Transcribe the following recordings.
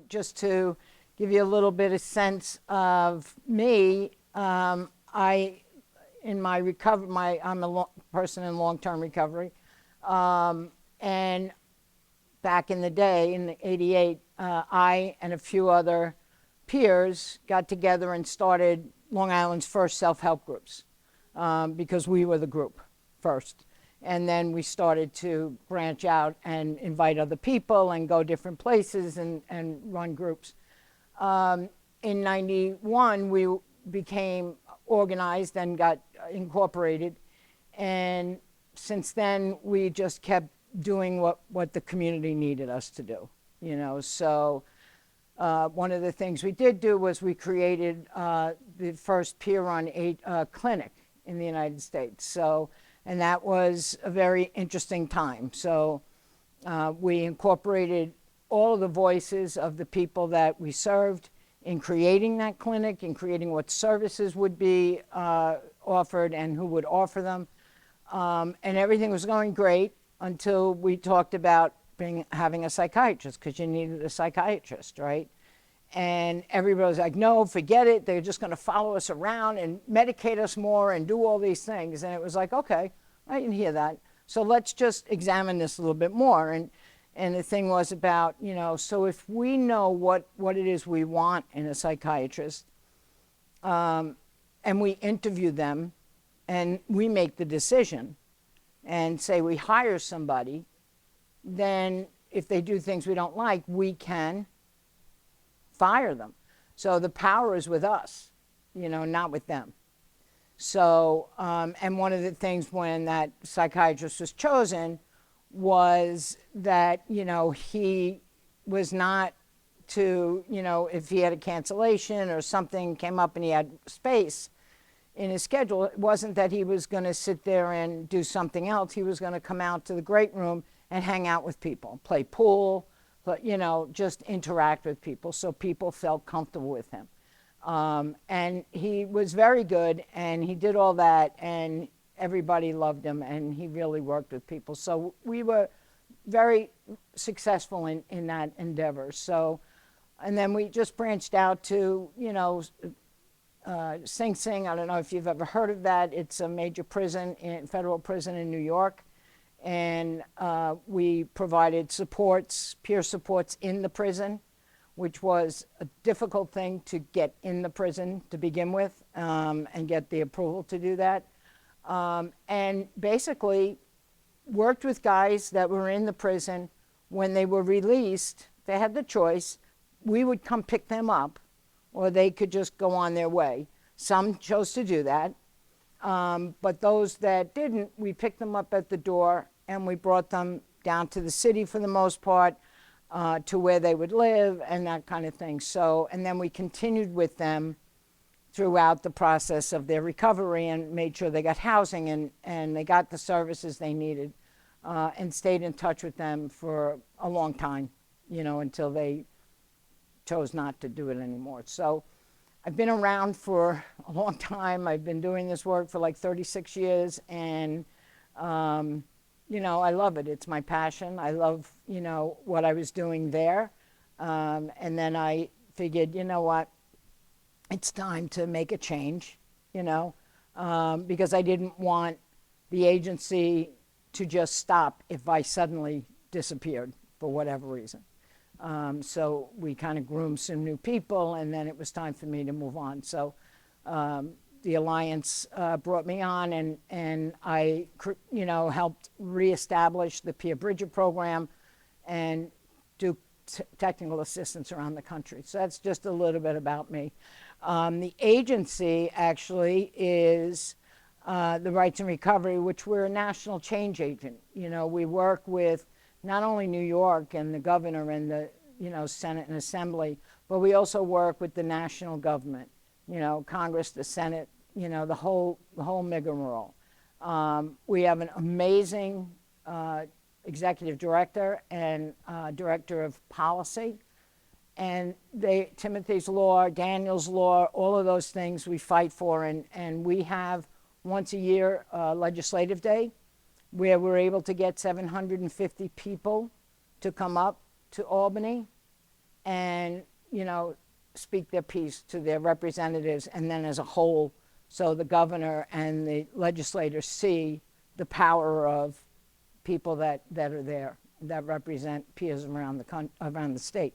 Just to give you a little bit of sense of me, in my recovery, I'm a person in long-term recovery, and back in the day, in '88, I and a few other peers got together and started Long Island's first self-help groups, because we were the group first. And then we started to branch out and invite other people and go different places and run groups. In '91, we became organized and got incorporated. And since then, we just kept doing what the community needed us to do, you know. So one of the things we did do was we created the first peer-run clinic in the United States. So, and that was a very interesting time. So we incorporated all of the voices of the people that we served in creating that clinic, in creating what services would be offered and who would offer them. And everything was going great until we talked about having a psychiatrist, because you needed a psychiatrist, right? And everybody was like, no, forget it. They're just going to follow us around and medicate us more and do all these things. And it was like, okay, I can hear that. So let's just examine this a little bit more. And the thing was about, you know, so if we know what it is we want in a psychiatrist, and we interview them and we make the decision and say we hire somebody, then if they do things we don't like, we can fire them. So the power is with us, you know, not with them. So, and one of the things when that psychiatrist was chosen was that, you know, he was not to, you know, if he had a cancellation or something came up and he had space in his schedule, it wasn't that he was going to sit there and do something else. He was going to come out to the great room and hang out with people, play pool, but, you know, just interact with people so people felt comfortable with him. And he was very good, and he did all that, and everybody loved him, and he really worked with people. So we were very successful in that endeavor. So, and then we just branched out to, you know, Sing Sing. I don't know if you've ever heard of that. It's a major prison, federal prison in New York. And we provided supports, peer supports in the prison, which was a difficult thing to get in the prison to begin with, and get the approval to do that. And basically worked with guys that were in the prison. When they were released, they had the choice. We would come pick them up, or they could just go on their way. Some chose to do that. But those that didn't, we picked them up at the door and we brought them down to the city for the most part, to where they would live and that kind of thing. So, and then we continued with them throughout the process of their recovery and made sure they got housing and they got the services they needed, and stayed in touch with them for a long time, you know, until they chose not to do it anymore. So I've been around for a long time. I've been doing this work for like 36 years, and you know, I love it. It's my passion. I love, you know, what I was doing there. And then I figured, you know what, it's time to make a change, you know, because I didn't want the agency to just stop if I suddenly disappeared for whatever reason. So we kind of groomed some new people, and then it was time for me to move on. So the Alliance brought me on, and I, you know, helped reestablish the Peer Bridger program and do technical assistance around the country. So that's just a little bit about me. The agency actually is the Rights and Recovery, which we're a national change agent. You know, we work with not only New York and the governor and the, you know, Senate and Assembly, but we also work with the national government, you know, Congress, the Senate, you know, the whole rigmarole. We have an amazing executive director and director of policy, and Timothy's Law, Daniel's Law, all of those things we fight for, and we have once a year legislative day where we're able to get 750 people to come up to Albany and, speak their piece to their representatives, and then as a whole, so the governor and the legislators see the power of people that are there, that represent peers around the state.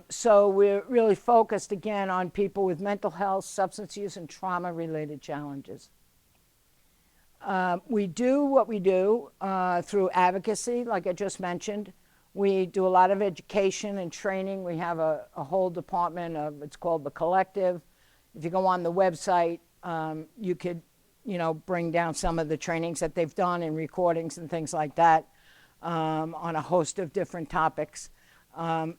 So we're really focused, again, on people with mental health, substance use, and trauma-related challenges. We do what we do through advocacy, like I just mentioned. We do a lot of education and training. We have a whole department it's called The Collective. If you go on the website, you could, bring down some of the trainings that they've done and recordings and things like that on a host of different topics.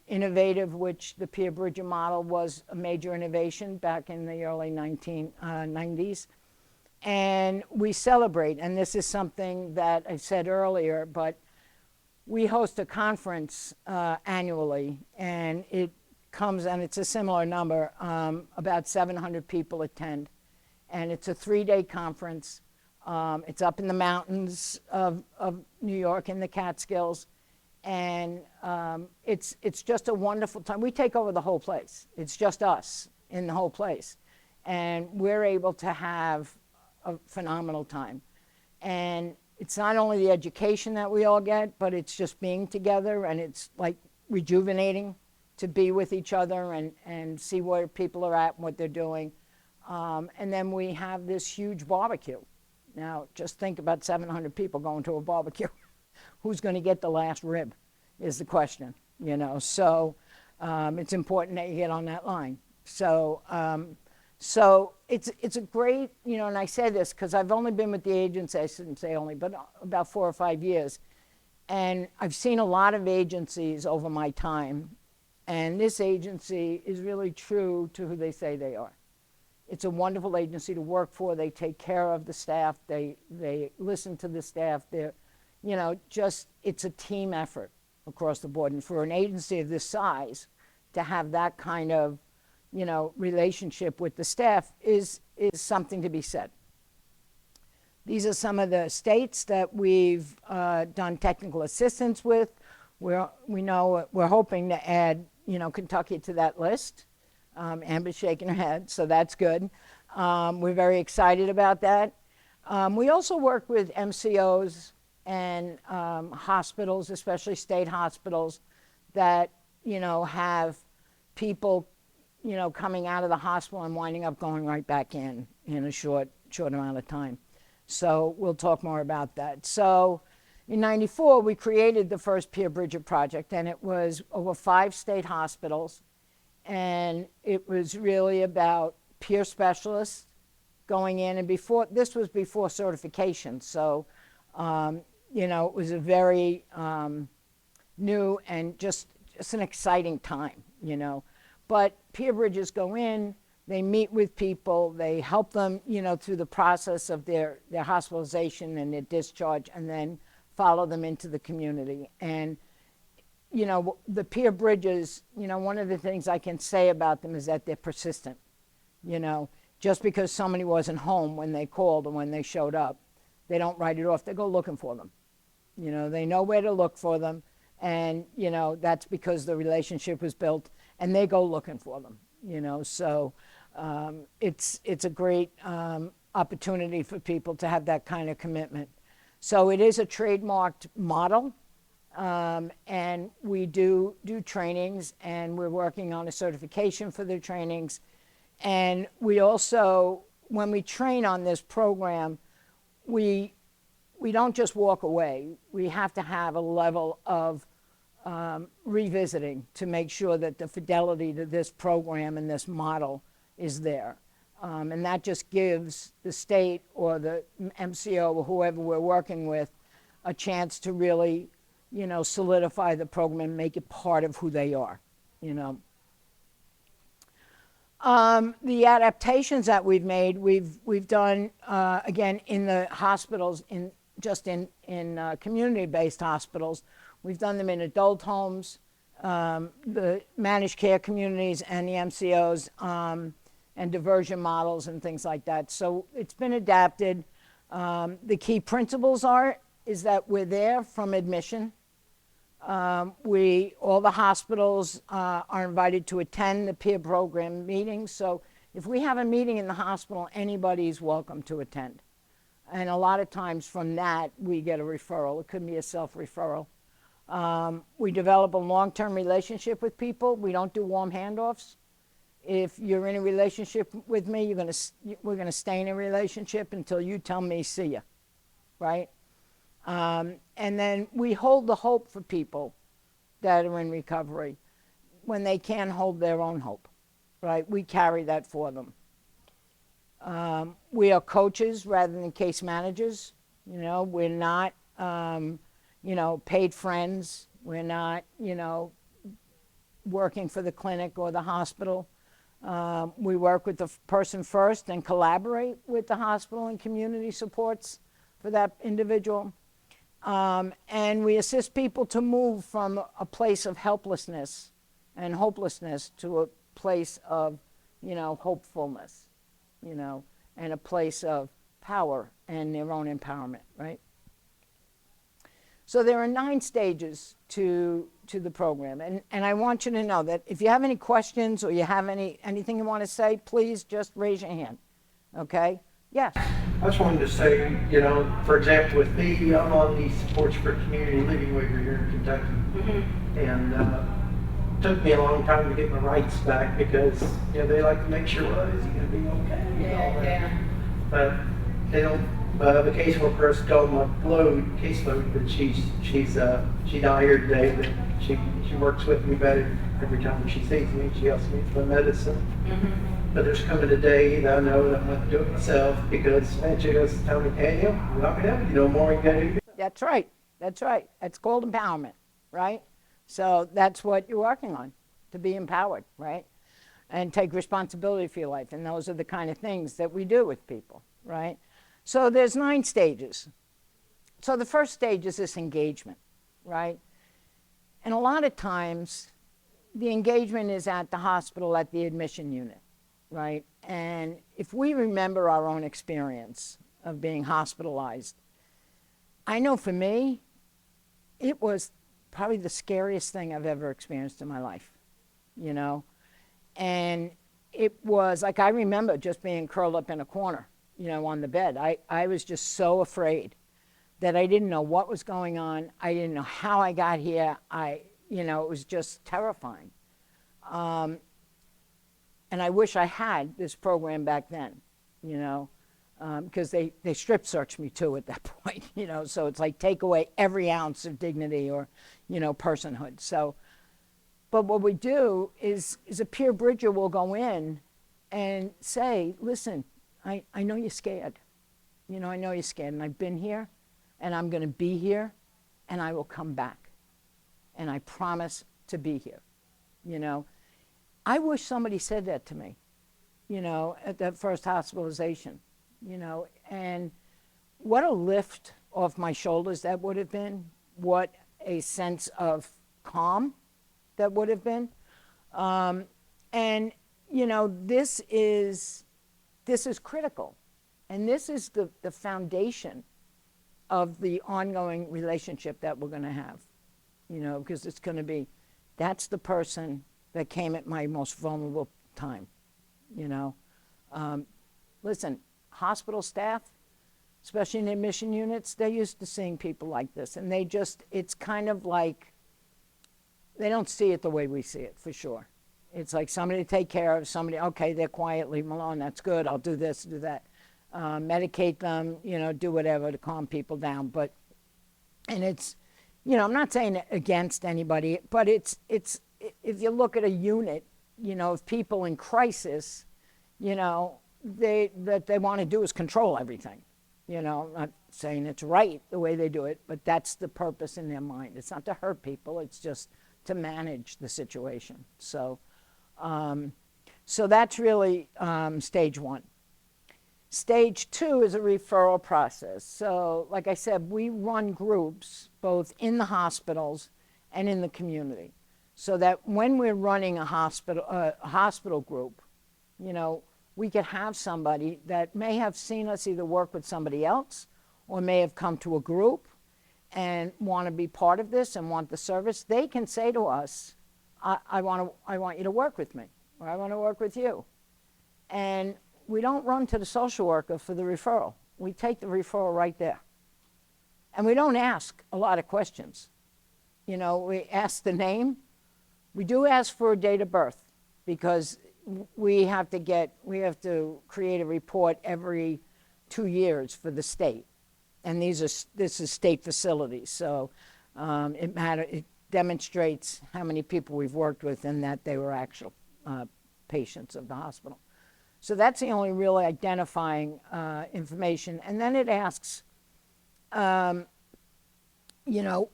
Innovative, which the peer bridger model was a major innovation back in the early 1990s. And we celebrate, and this is something that I said earlier, but we host a conference annually, and it's a similar number. About 700 people attend, and it's a 3-day conference. It's up in the mountains of New York in the Catskills, and it's just a wonderful time. We take over the whole place. It's just us in the whole place, and we're able to have a phenomenal time. And it's not only the education that we all get, but it's just being together, and it's like rejuvenating to be with each other and see where people are at and what they're doing. And then we have this huge barbecue. Now, just think about 700 people going to a barbecue. Who's going to get the last rib is the question, So it's important that you get on that line. So it's a great, and I say this because I've only been with the agency, I shouldn't say only, but about 4 or 5 years. And I've seen a lot of agencies over my time. And this agency is really true to who they say they are. It's a wonderful agency to work for. They take care of the staff. They listen to the staff. They're, it's a team effort across the board. And for an agency of this size to have that kind of, relationship with the staff is something to be said. These are some of the states that we've done technical assistance with. We're hoping to add, Kentucky to that list. Amber's shaking her head, so that's good. We're very excited about that. We also work with MCOs and hospitals, especially state hospitals, that, have people coming out of the hospital and winding up going right back in a short amount of time. So we'll talk more about that. So in '94, we created the first Peer Bridger project, and it was over 5 state hospitals. And it was really about peer specialists going in. And this was before certification. So, it was a very new and just an exciting time, But peer bridgers go in, they meet with people, they help them, through the process of their hospitalization and their discharge, and then follow them into the community. And, the peer bridgers, one of the things I can say about them is that they're persistent. Just because somebody wasn't home when they called or when they showed up, they don't write it off. They go looking for them. They know where to look for them. And, that's because the relationship was built, and they go looking for them, So it's a great opportunity for people to have that kind of commitment. So it is a trademarked model, and we do trainings, and we're working on a certification for the trainings. And we also, when we train on this program, we don't just walk away. We have to have a level of revisiting to make sure that the fidelity to this program and this model is there. And that just gives the state or the MCO or whoever we're working with a chance to really, solidify the program and make it part of who they are, The adaptations that we've made, we've done, again, in the hospitals, in community-based hospitals. We've done them in adult homes, the managed care communities, and the MCOs, and diversion models and things like that. So it's been adapted. The key principles is that we're there from admission. All the hospitals are invited to attend the peer program meetings. So if we have a meeting in the hospital, anybody's welcome to attend. And a lot of times from that, we get a referral. It could be a self-referral. We develop a long-term relationship with people. We don't do warm handoffs. If you're in a relationship with me, we're gonna stay in a relationship until you tell me, see ya, right? And then we hold the hope for people that are in recovery when they can't hold their own hope, right? We carry that for them. We are coaches rather than case managers. You know, we're not, paid friends. We're not, working for the clinic or the hospital. We work with the person first and collaborate with the hospital and community supports for that individual. And we assist people to move from a place of helplessness and hopelessness to a place of, hopefulness, and a place of power and their own empowerment, right? So there are 9 stages to the program. And I want you to know that if you have any questions or you have anything you want to say, please just raise your hand, okay? Yes? I just wanted to say, for example, with me, I'm on the supports for community living waiver here in Kentucky. Mm-hmm. And it took me a long time to get my rights back because, they like to make sure, well, is he going to be okay? Yeah. But they don't, the caseworker has told my caseload that she's not here today, but she works with me better every time she sees me. She helps me with my medicine. Mm-hmm. But there's coming a day that I know that I'm going to do it myself because she goes to tell me, hey, we're not going to help you no more. You got to do it. That's right. That's called empowerment, right? So that's what you're working on, to be empowered, right? And take responsibility for your life. And those are the kind of things that we do with people, right? So there's 9 stages. So the first stage is this engagement, right? And a lot of times, the engagement is at the hospital, at the admission unit, right? And if we remember our own experience of being hospitalized, I know for me, it was probably the scariest thing I've ever experienced in my life, And it was like, I remember just being curled up in a corner, on the bed. I was just so afraid that I didn't know what was going on. I didn't know how I got here. It was just terrifying. And I wish I had this program back then, because they strip searched me too at that point, so it's like take away every ounce of dignity or, personhood. So, but what we do is a peer bridger will go in and say, listen, I know you're scared. I know you're scared, and I've been here, and I'm going to be here, and I will come back. And I promise to be here, I wish somebody said that to me, at that first hospitalization, and what a lift off my shoulders that would have been, what a sense of calm that would have been. And, this is critical. And this is the foundation of the ongoing relationship that we're going to have, because it's going to be, that's the person that came at my most vulnerable time, Listen, hospital staff, especially in admission units, they're used to seeing people like this. And it's kind of like, they don't see it the way we see it, for sure. It's like somebody to take care of, somebody, okay, they're quiet, leave them alone, that's good, I'll do this, do that. Medicate them, do whatever to calm people down. But, and it's, I'm not saying against anybody, but it's if you look at a unit, of people in crisis, what they want to do is control everything. I'm not saying it's right the way they do it, but that's the purpose in their mind. It's not to hurt people, it's just to manage the situation. So that's really stage 1. Stage 2 is a referral process. So like I said, we run groups both in the hospitals and in the community, so that when we're running a hospital group, we could have somebody that may have seen us either work with somebody else or may have come to a group, and want to be part of this and want the service, they can say to us, I want you to work with me, or I want to work with you. And we don't run to the social worker for the referral. We take the referral right there. And we don't ask a lot of questions. You know, we ask the name. We do ask for a date of birth because we have to create a report every 2 years for the state. And this is state facilities, so it demonstrates how many people we've worked with and that they were actual patients of the hospital. So that's the only really identifying information. And then it asks, you know,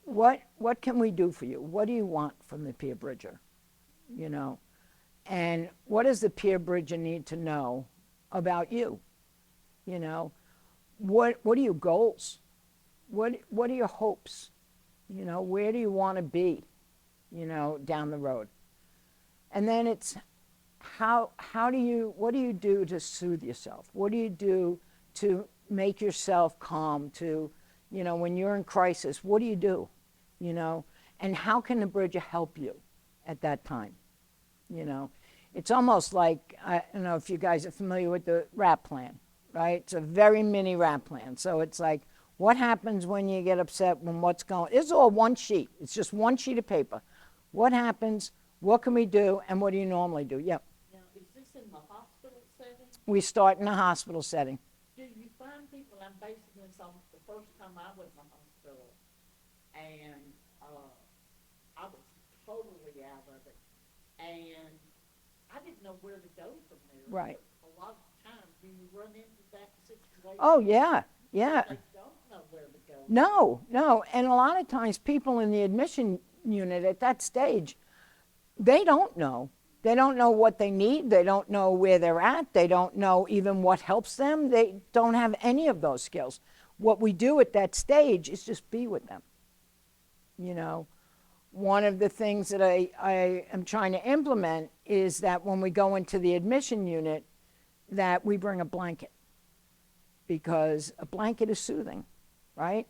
what can we do for you? What do you want from the peer bridger? You know, and what does the peer bridger need to know about you? You know, what are your goals? What are your hopes? You know, where do you want to be, you know, down the road? And then it's what do you do to soothe yourself? What do you do to make yourself calm, to, you know, when you're in crisis, what do you do? You know, and how can the bridger help you at that time? You know, it's almost like, I don't know if you guys are familiar with the RAP plan, right? It's a very mini RAP plan. So it's like, what happens when you get upset, when what's going, it's all one sheet. It's just one sheet of paper. What happens, what can we do, and what do you normally do? Yep. Now, is this in the hospital setting? We start in a hospital setting. Do you find people, I'm basing this on the first time I went to the hospital, and I was totally out of it, and I didn't know where to go from there. Right. A lot of times, do you run into that situation? Oh, yeah, yeah. They don't know where to go. No. And a lot of times people in the admission unit at that stage, they don't know. They don't know what they need. They don't know where they're at. They don't know even what helps them. They don't have any of those skills. What we do at that stage is just be with them. You know, one of the things that I am trying to implement is that when we go into the admission unit, that we bring a blanket, because a blanket is soothing, right?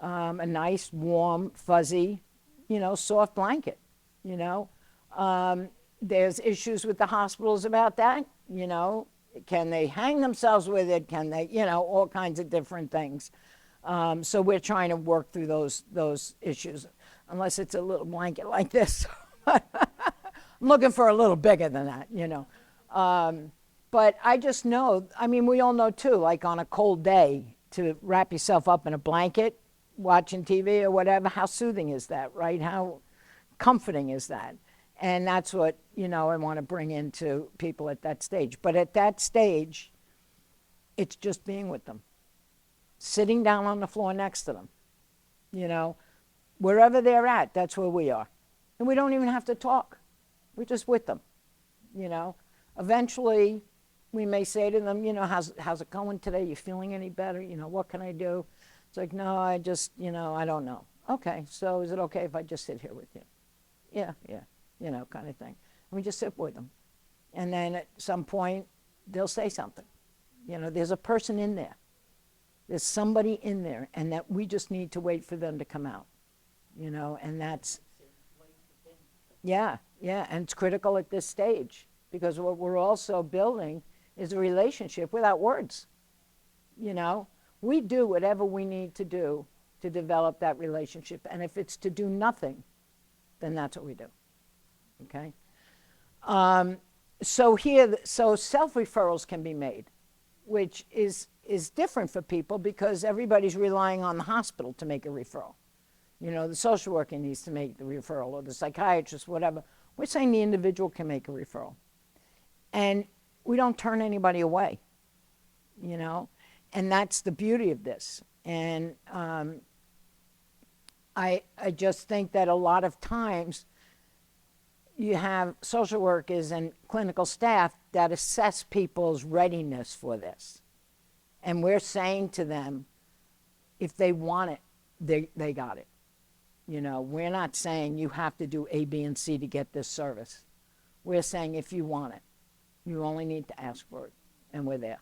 A nice, warm, fuzzy, you know, soft blanket, you know. There's issues with the hospitals about that, you know. Can they hang themselves with it? Can they, you know, all kinds of different things. So we're trying to work through those issues, unless it's a little blanket like this. I'm looking for a little bigger than that, you know. But I just know, I mean, we all know too, like on a cold day, to wrap yourself up in a blanket, watching TV or whatever, how soothing is that, right? How comforting is that? And that's what, you know, I want to bring into people at that stage. But at that stage, it's just being with them, sitting down on the floor next to them, you know, wherever they're at, that's where we are. And we don't even have to talk. We're just with them, you know. Eventually, we may say to them, you know, how's it going today? You feeling any better? You know, what can I do? It's like, no, I just, you know, I don't know. Okay, so is it okay if I just sit here with you? Yeah, you know, kind of thing. And we just sit with them. And then at some point, they'll say something. You know, there's a person in there. There's somebody in there, and that we just need to wait for them to come out. You know, and that's, yeah, and it's critical at this stage, because what we're also building is a relationship without words. You know, we do whatever we need to do to develop that relationship, and if it's to do nothing, then that's what we do. Okay? So self-referrals can be made, which is different for people because everybody's relying on the hospital to make a referral. You know, the social worker needs to make the referral, or the psychiatrist, whatever. We're saying the individual can make a referral. And we don't turn anybody away, you know, and that's the beauty of this. And I just think that a lot of times you have social workers and clinical staff that assess people's readiness for this. And we're saying to them, if they want it, they got it. You know, we're not saying you have to do A, B, and C to get this service. We're saying if you want it, you only need to ask for it, and we're there,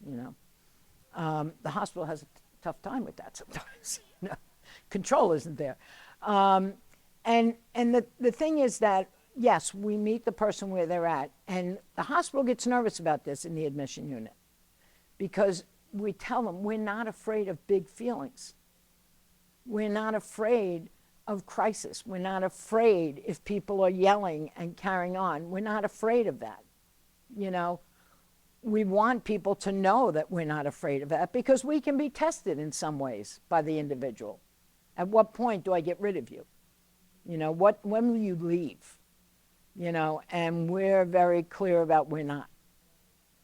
you know. The hospital has a tough time with that sometimes. You know, control isn't there. And the thing is that, yes, we meet the person where they're at. And the hospital gets nervous about this in the admission unit because we tell them we're not afraid of big feelings. We're not afraid of crisis. We're not afraid if people are yelling and carrying on. We're not afraid of that. You know, we want people to know that we're not afraid of that because we can be tested in some ways by the individual. At what point do I get rid of you? You know, when will you leave? You know, and we're very clear about we're not.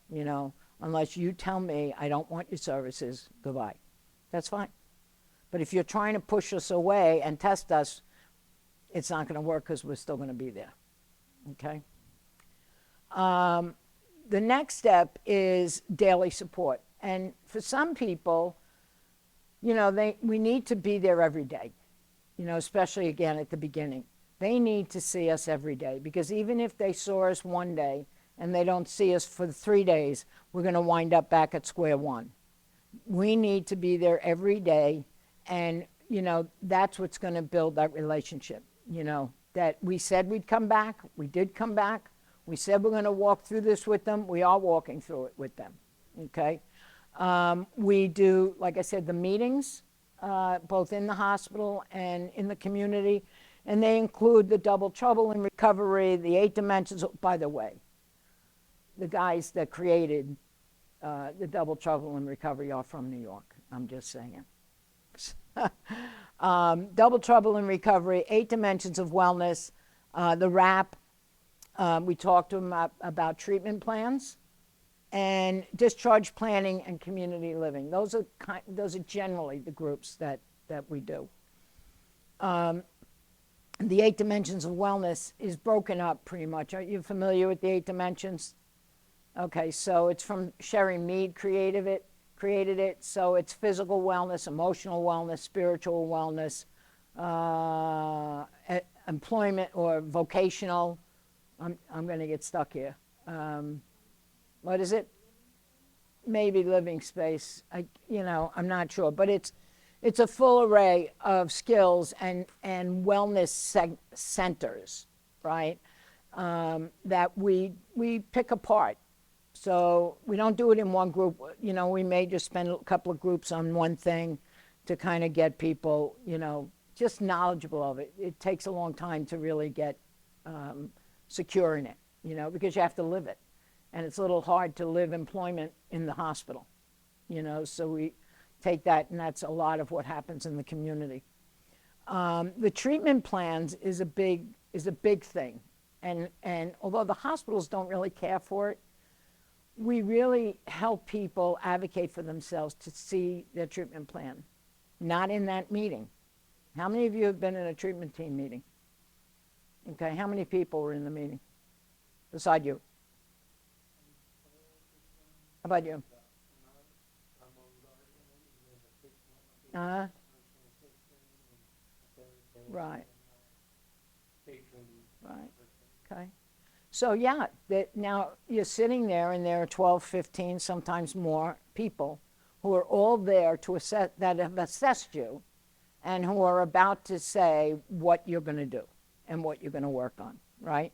You know, unless you tell me I don't want your services, goodbye. That's fine. But if you're trying to push us away and test us, it's not going to work because we're still going to be there. Okay? The next step is daily support. And for some people, you know, we need to be there every day, you know, especially again at the beginning. They need to see us every day because even if they saw us one day and they don't see us for 3 days, we're going to wind up back at square one. We need to be there every day, and, you know, that's what's going to build that relationship, you know, that we said we'd come back. We did come back. We said we're going to walk through this with them. We are walking through it with them, okay? We do, like I said, the meetings, both in the hospital and in the community, and they include the double trouble in recovery, the 8 dimensions. By the way, the guys that created the double trouble in recovery are from New York. I'm just saying. Double trouble in recovery, 8 dimensions of wellness, the RAP. We talked to them about treatment plans and discharge planning and community living. Those are generally the groups that we do. The 8 dimensions of wellness is broken up pretty much. Are you familiar with the 8 dimensions? Okay, so it's from Sherry Mead created it. So it's physical wellness, emotional wellness, spiritual wellness, employment or vocational. I'm going to get stuck here. What is it? Maybe living space. I'm not sure, but it's a full array of skills and wellness centers, right? That we pick apart. So we don't do it in one group. You know, we may just spend a couple of groups on one thing to kind of get people, you know, just knowledgeable of it. It takes a long time to really get secure in it, you know, because you have to live it. And it's a little hard to live employment in the hospital, you know, so we take that, and that's a lot of what happens in the community. The treatment plans is a big thing. And although the hospitals don't really care for it, we really help people advocate for themselves to see their treatment plan, not in that meeting. How many of you have been in a treatment team meeting? Okay, how many people were in the meeting beside you? How about you? Right. Right. Okay. So yeah, now you're sitting there and there are 12, 15, sometimes more people who are all there to assess, that have assessed you and who are about to say what you're going to do and what you're going to work on, right?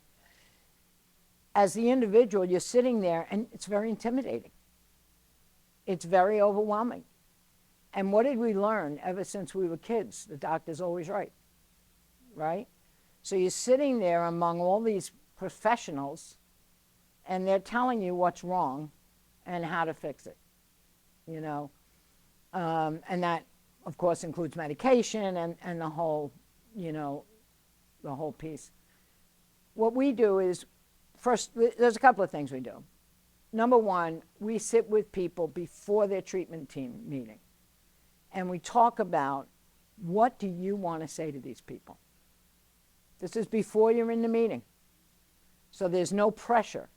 As the individual, you're sitting there and it's very intimidating. It's very overwhelming. And what did we learn ever since we were kids? The doctor's always right, right? So you're sitting there among all these professionals and they're telling you what's wrong and how to fix it, you know? And that, of course, includes medication and the whole, you know, the whole piece. What we do is, first, there's a couple of things we do. Number one, we sit with people before their treatment team meeting and we talk about, what do you want to say to these people? This is before you're in the meeting. So there's no pressure,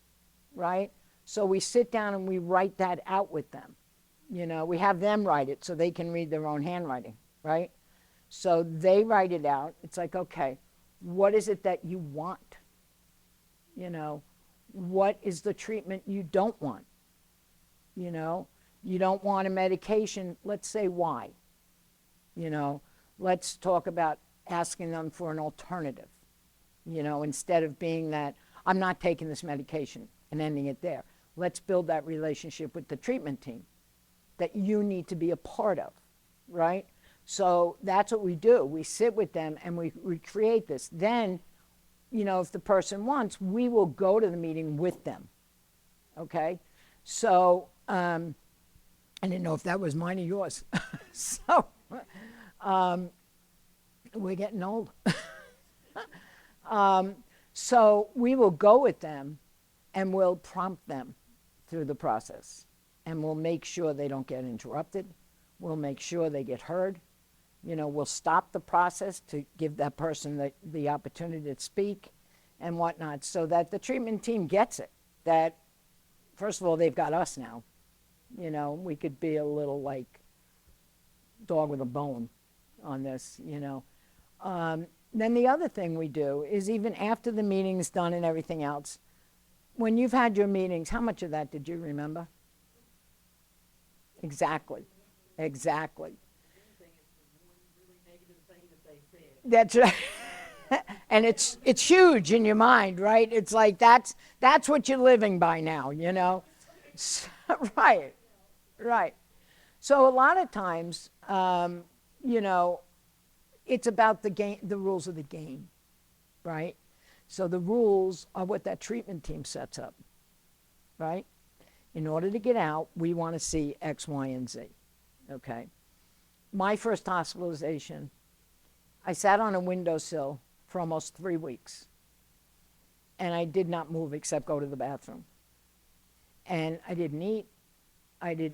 right? So we sit down and we write that out with them. You know, we have them write it so they can read their own handwriting, right? So they write it out. It's like, okay, what is it that you want? You know, what is the treatment you don't want? You know, you don't want a medication. Let's say why. You know, let's talk about asking them for an alternative, you know, instead of being that I'm not taking this medication and ending it there. Let's build that relationship with the treatment team that you need to be a part of, right? So that's what we do. We sit with them and we create this. Then, you know, if the person wants, we will go to the meeting with them, okay? So, I didn't know if that was mine or yours. So, we're getting old. So we will go with them and we'll prompt them through the process. And we'll make sure they don't get interrupted. We'll make sure they get heard. You know, we'll stop the process to give that person the opportunity to speak and whatnot, so that the treatment team gets it. That, first of all, they've got us now. You know, we could be a little like dog with a bone on this, you know. Then the other thing we do is, even after the meeting's done and everything else, when you've had your meetings, how much of that did you remember? Exactly. That's right. And it's huge in your mind, right? It's like that's what you're living by now, you know. Right. So a lot of times, you know, it's about the rules of the game, right? So the rules are what that treatment team sets up, right? In order to get out, we want to see X, Y, and Z, okay? My first hospitalization, I sat on a windowsill for almost 3 weeks, and I did not move except go to the bathroom. And I didn't eat.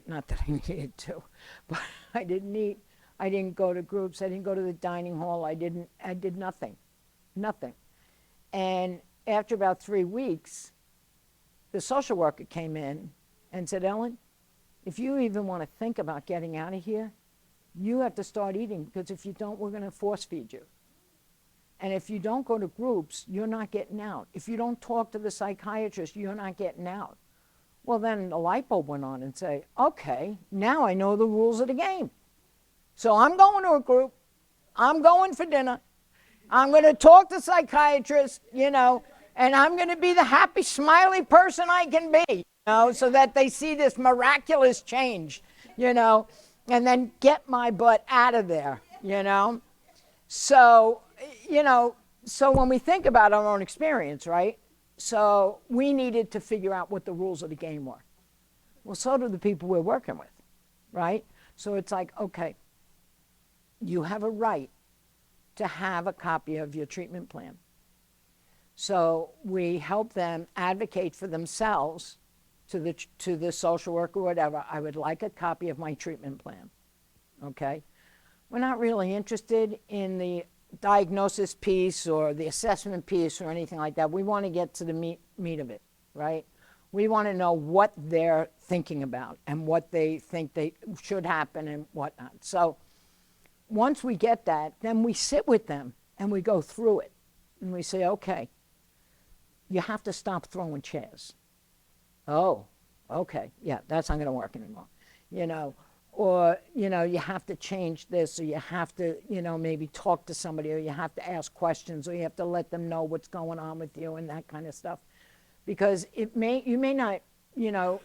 Not that I needed to, but I didn't eat. I didn't go to groups. I didn't go to the dining hall. I did nothing. And after about 3 weeks, the social worker came in and said, Ellen, if you even want to think about getting out of here, you have to start eating, because if you don't, we're going to force feed you. And if you don't go to groups, you're not getting out. If you don't talk to the psychiatrist, you're not getting out. Well, then the light bulb went on and say, okay, now I know the rules of the game. So I'm going to a group. I'm going for dinner. I'm going to talk to psychiatrists, you know, and I'm going to be the happy, smiley person I can be, you know, so that they see this miraculous change, you know, and then get my butt out of there, you know. So, you know, so when we think about our own experience, right, so we needed to figure out what the rules of the game were. Well, so do the people we're working with, right? So it's like, okay, you have a right to have a copy of your treatment plan. So we help them advocate for themselves to the social worker or whatever. I would like a copy of my treatment plan, okay? We're not really interested in the diagnosis piece or the assessment piece or anything like that. We want to get to the meat of it, right? We want to know what they're thinking about and what they think they should happen and whatnot. So once we get that, then we sit with them and we go through it. And we say, okay, you have to stop throwing chairs. Oh, okay, yeah, that's not going to work anymore, you know. Or, you know, you have to change this, or you have to, you know, maybe talk to somebody, or you have to ask questions, or you have to let them know what's going on with you and that kind of stuff. Because you may not, you know,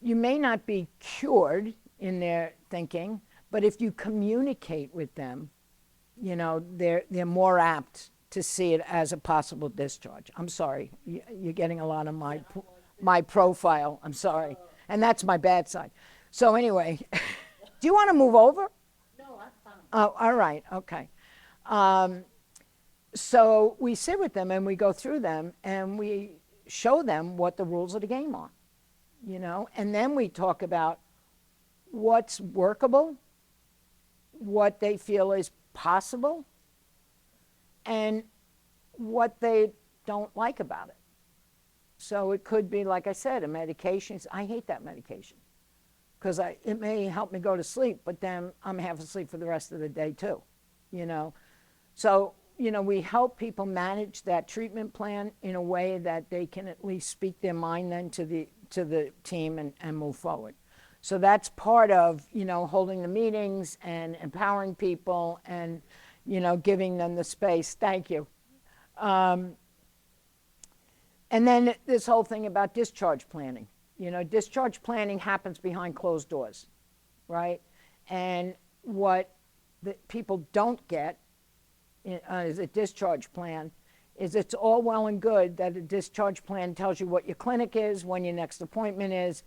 you may not be cured in their thinking, but if you communicate with them, you know, they're more apt to see it as a possible discharge. I'm sorry, you're getting a lot of my profile, I'm sorry. And that's my bad side. So anyway, do you want to move over? No, I'm fine. Oh, all right, okay. So we sit with them and we go through them and we show them what the rules of the game are, you know, and then we talk about what's workable, what they feel is possible, and what they don't like about it. So it could be, like I said, a medication. I hate that medication because it may help me go to sleep, but then I'm half asleep for the rest of the day too, you know. So, you know, we help people manage that treatment plan in a way that they can at least speak their mind then to the team and move forward. So that's part of, holding the meetings and empowering people and, giving them the space. Thank you. And then this whole thing about discharge planning. Discharge planning happens behind closed doors, right? And what the people don't get is a discharge plan is it's all well and good that a discharge plan tells you what your clinic is, when your next appointment is,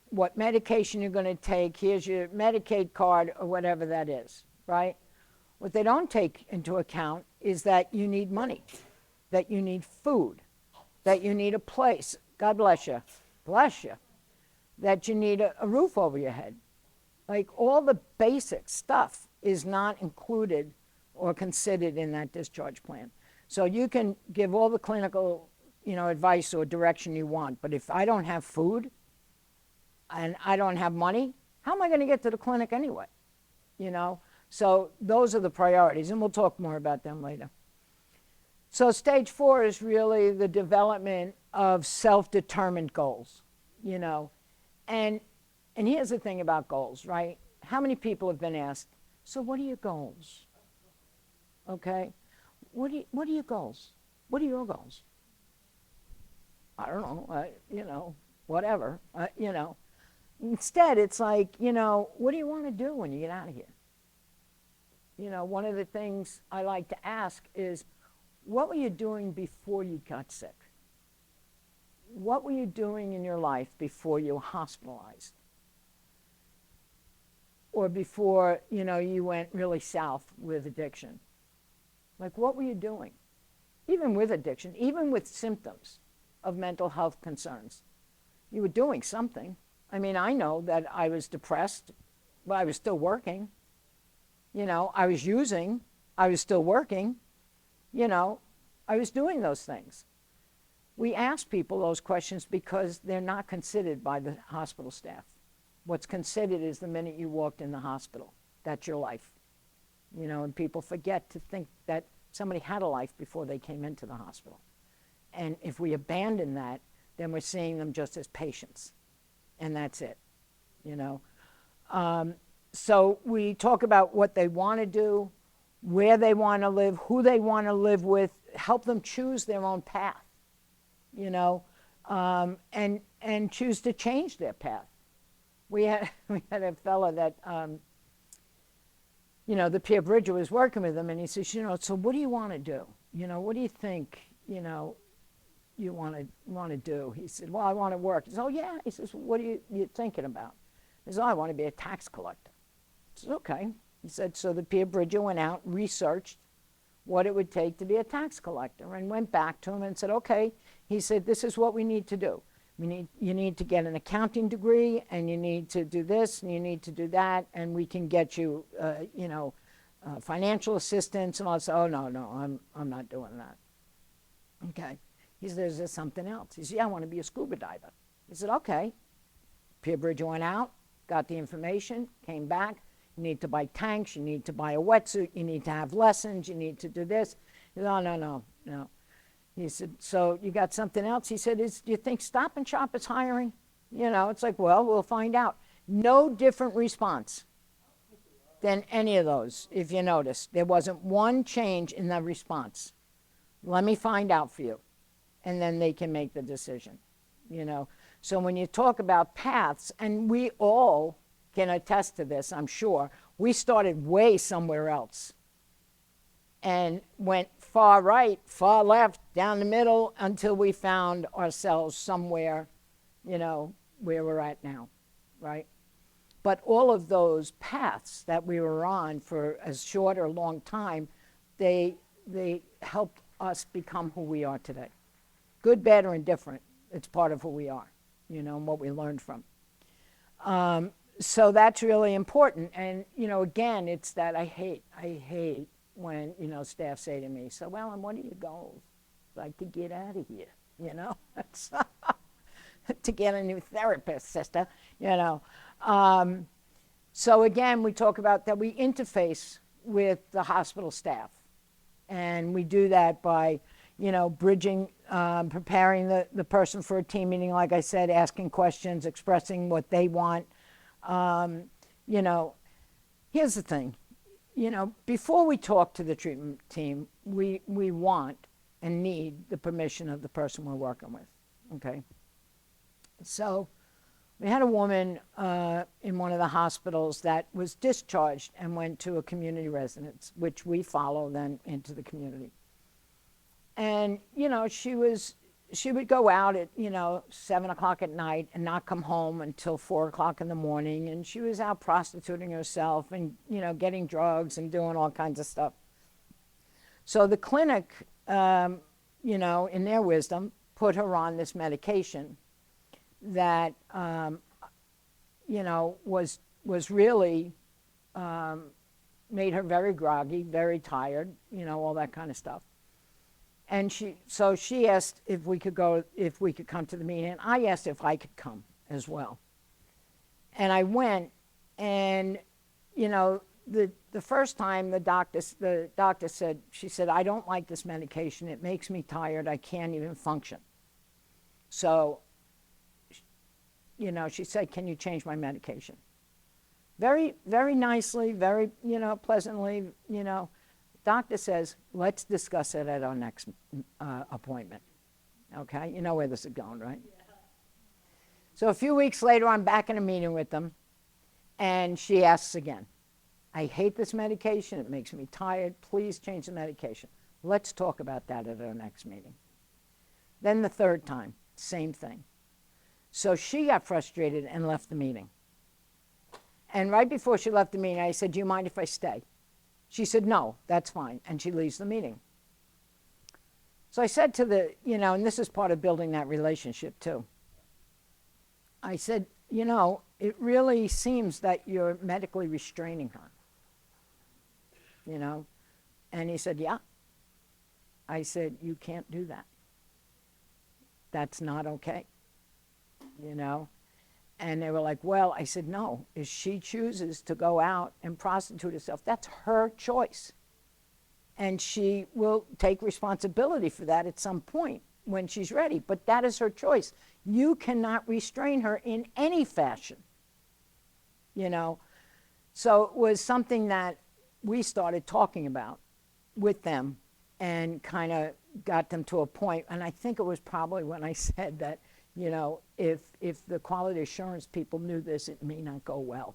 what medication you're going to take, here's your Medicaid card or whatever that is, right? What they don't take into account is that you need money, that you need food, that you need a place, God bless you, that you need a roof over your head. Like all the basic stuff is not included or considered in that discharge plan. So you can give all the clinical, advice or direction you want, but if I don't have food and I don't have money, how am I going to get to the clinic anyway? So those are the priorities, and we'll talk more about them later. So stage 4 is really the development of self-determined goals, and here's the thing about goals, right? How many people have been asked, so what are your goals? Okay. What are your goals? What are your goals? I don't know, whatever, Instead, it's like, what do you want to do when you get out of here? One of the things I like to ask is, what were you doing before you got sick? What were you doing in your life before you were hospitalized? Or before, you went really south with addiction? Like, what were you doing? Even with addiction, even with symptoms of mental health concerns, you were doing something. I mean, I know that I was depressed, but I was still working. I was using, I was still working. I was doing those things. We ask people those questions because they're not considered by the hospital staff. What's considered is the minute you walked in the hospital. That's your life. And people forget to think that somebody had a life before they came into the hospital. And if we abandon that, then we're seeing them just as patients. And that's it, So we talk about what they want to do, where they want to live, who they want to live with, help them choose their own path, and choose to change their path. We had a fellow that, the peer bridger was working with him, and he says, so what do you want to do? What do you think, you want to do? He said, well, I want to work. He said, oh, yeah. He says, what are you thinking about? He said, oh, I want to be a tax collector. I said, okay. He said, so the peer bridger went out, researched what it would take to be a tax collector, and went back to him and said, okay. He said, this is what we need to do. You need to get an accounting degree, and you need to do this, and you need to do that, and we can get you, financial assistance. And I said, oh, no, I'm not doing that. Okay. He said, is there something else? He said, yeah, I want to be a scuba diver. He said, okay. Peer bridger went out, got the information, came back. You need to buy tanks, you need to buy a wetsuit, you need to have lessons, you need to do this. He said, oh, no. He said, so you got something else? He said, do you think Stop and Shop is hiring? It's like, well, we'll find out. No different response than any of those, if you notice. There wasn't one change in the response. Let me find out for you. And then they can make the decision, So when you talk about paths, and we all can attest to this, I'm sure, we started way somewhere else and went far right, far left, down the middle, until we found ourselves somewhere, where we're at now, right? But all of those paths that we were on for a short or long time, they helped us become who we are today. Good, bad, or indifferent, it's part of who we are, and what we learned from. So that's really important. And, again, it's that I hate when, staff say to me, so, well, and what are your goals? Like to get out of here, to get a new therapist, sister, So again, we talk about that we interface with the hospital staff. And we do that by, bridging, preparing the person for a team meeting, like I said, asking questions, expressing what they want, You know, here's the thing. You know, before we talk to the treatment team, we want and need the permission of the person we're working with, okay? So we had a woman in one of the hospitals that was discharged and went to a community residence, which we follow then into the community. And, you know, she would go out at, 7 o'clock at night and not come home until 4 o'clock in the morning. And she was out prostituting herself and, getting drugs and doing all kinds of stuff. So the clinic, in their wisdom, put her on this medication that, was really made her very groggy, very tired, all that kind of stuff. And she asked if we could come to the meeting, and I asked if I could come as well. And I went, and the first time the doctor said, she said, I don't like this medication. It makes me tired. I can't even function. So, she said, can you change my medication? Very, very nicely, very, pleasantly, Doctor says, let's discuss it at our next appointment. Okay? You know where this is going, right? Yeah. So a few weeks later, I'm back in a meeting with them, and she asks again, I hate this medication. It makes me tired. Please change the medication. Let's talk about that at our next meeting. Then the third time, same thing. So she got frustrated and left the meeting. And right before she left the meeting, I said, do you mind if I stay? She said, no, that's fine. And she leaves the meeting. So I said to and this is part of building that relationship too. I said, it really seems that you're medically restraining her. And he said, yeah. I said, you can't do that. That's not okay. And they were like, well, I said, no, if she chooses to go out and prostitute herself, that's her choice. And she will take responsibility for that at some point when she's ready. But that is her choice. You cannot restrain her in any fashion. So it was something that we started talking about with them and kind of got them to a point. And I think it was probably when I said that, if the quality assurance people knew this, it may not go well,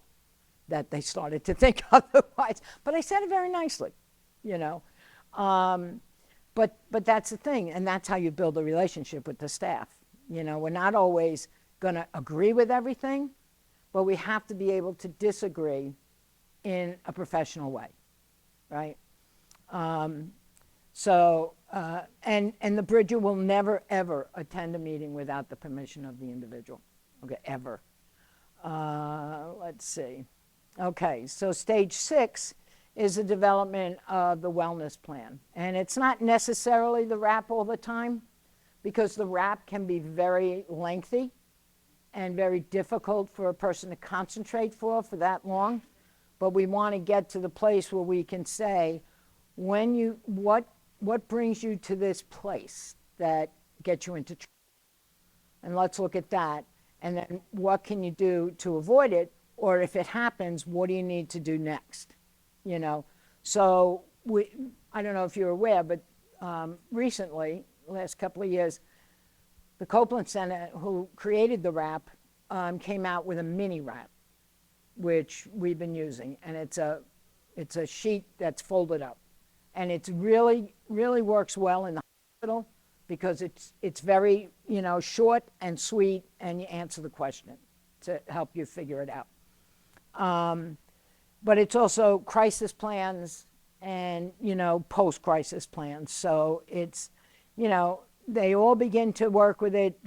that they started to think otherwise. But I said it very nicely, But that's the thing, and that's how you build a relationship with the staff. We're not always going to agree with everything, but we have to be able to disagree in a professional way, right? And the Bridger will never, ever attend a meeting without the permission of the individual, okay, ever. Let's see. Okay, so stage 6 is the development of the wellness plan. And it's not necessarily the RAP all the time, because the RAP can be very lengthy and very difficult for a person to concentrate for that long. But we want to get to the place where we can say, what brings you to this place that gets you into trouble? And let's look at that. And then what can you do to avoid it? Or if it happens, what do you need to do next? So I don't know if you're aware, but recently, last couple of years, the Copeland Center, who created the RAP, came out with a mini RAP, which we've been using. And it's a sheet that's folded up. And it really, really works well in the hospital because it's very, short and sweet, and you answer the question to help you figure it out. But it's also crisis plans and, post-crisis plans. So it's, they all begin to work with it.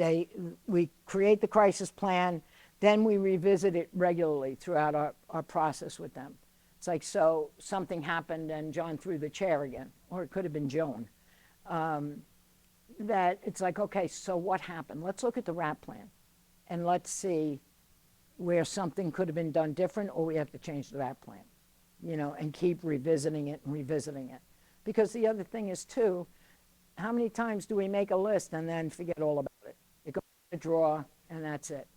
We create the crisis plan, then we revisit it regularly throughout our process with them. It's like, so something happened and John threw the chair again, or it could have been Joan. That it's like, okay, so what happened? Let's look at the RAP plan and let's see where something could have been done different, or we have to change the RAP plan, and keep revisiting it and revisiting it. Because the other thing is too, how many times do we make a list and then forget all about it? It goes in a drawer and that's it.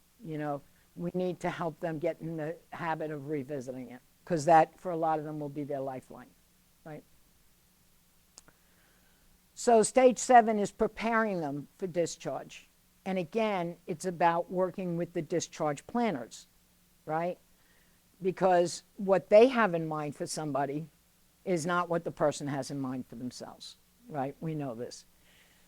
we need to help them get in the habit of revisiting it, because that, for a lot of them, will be their lifeline, right? So stage 7 is preparing them for discharge. And again, it's about working with the discharge planners, right? Because what they have in mind for somebody is not what the person has in mind for themselves, right? We know this.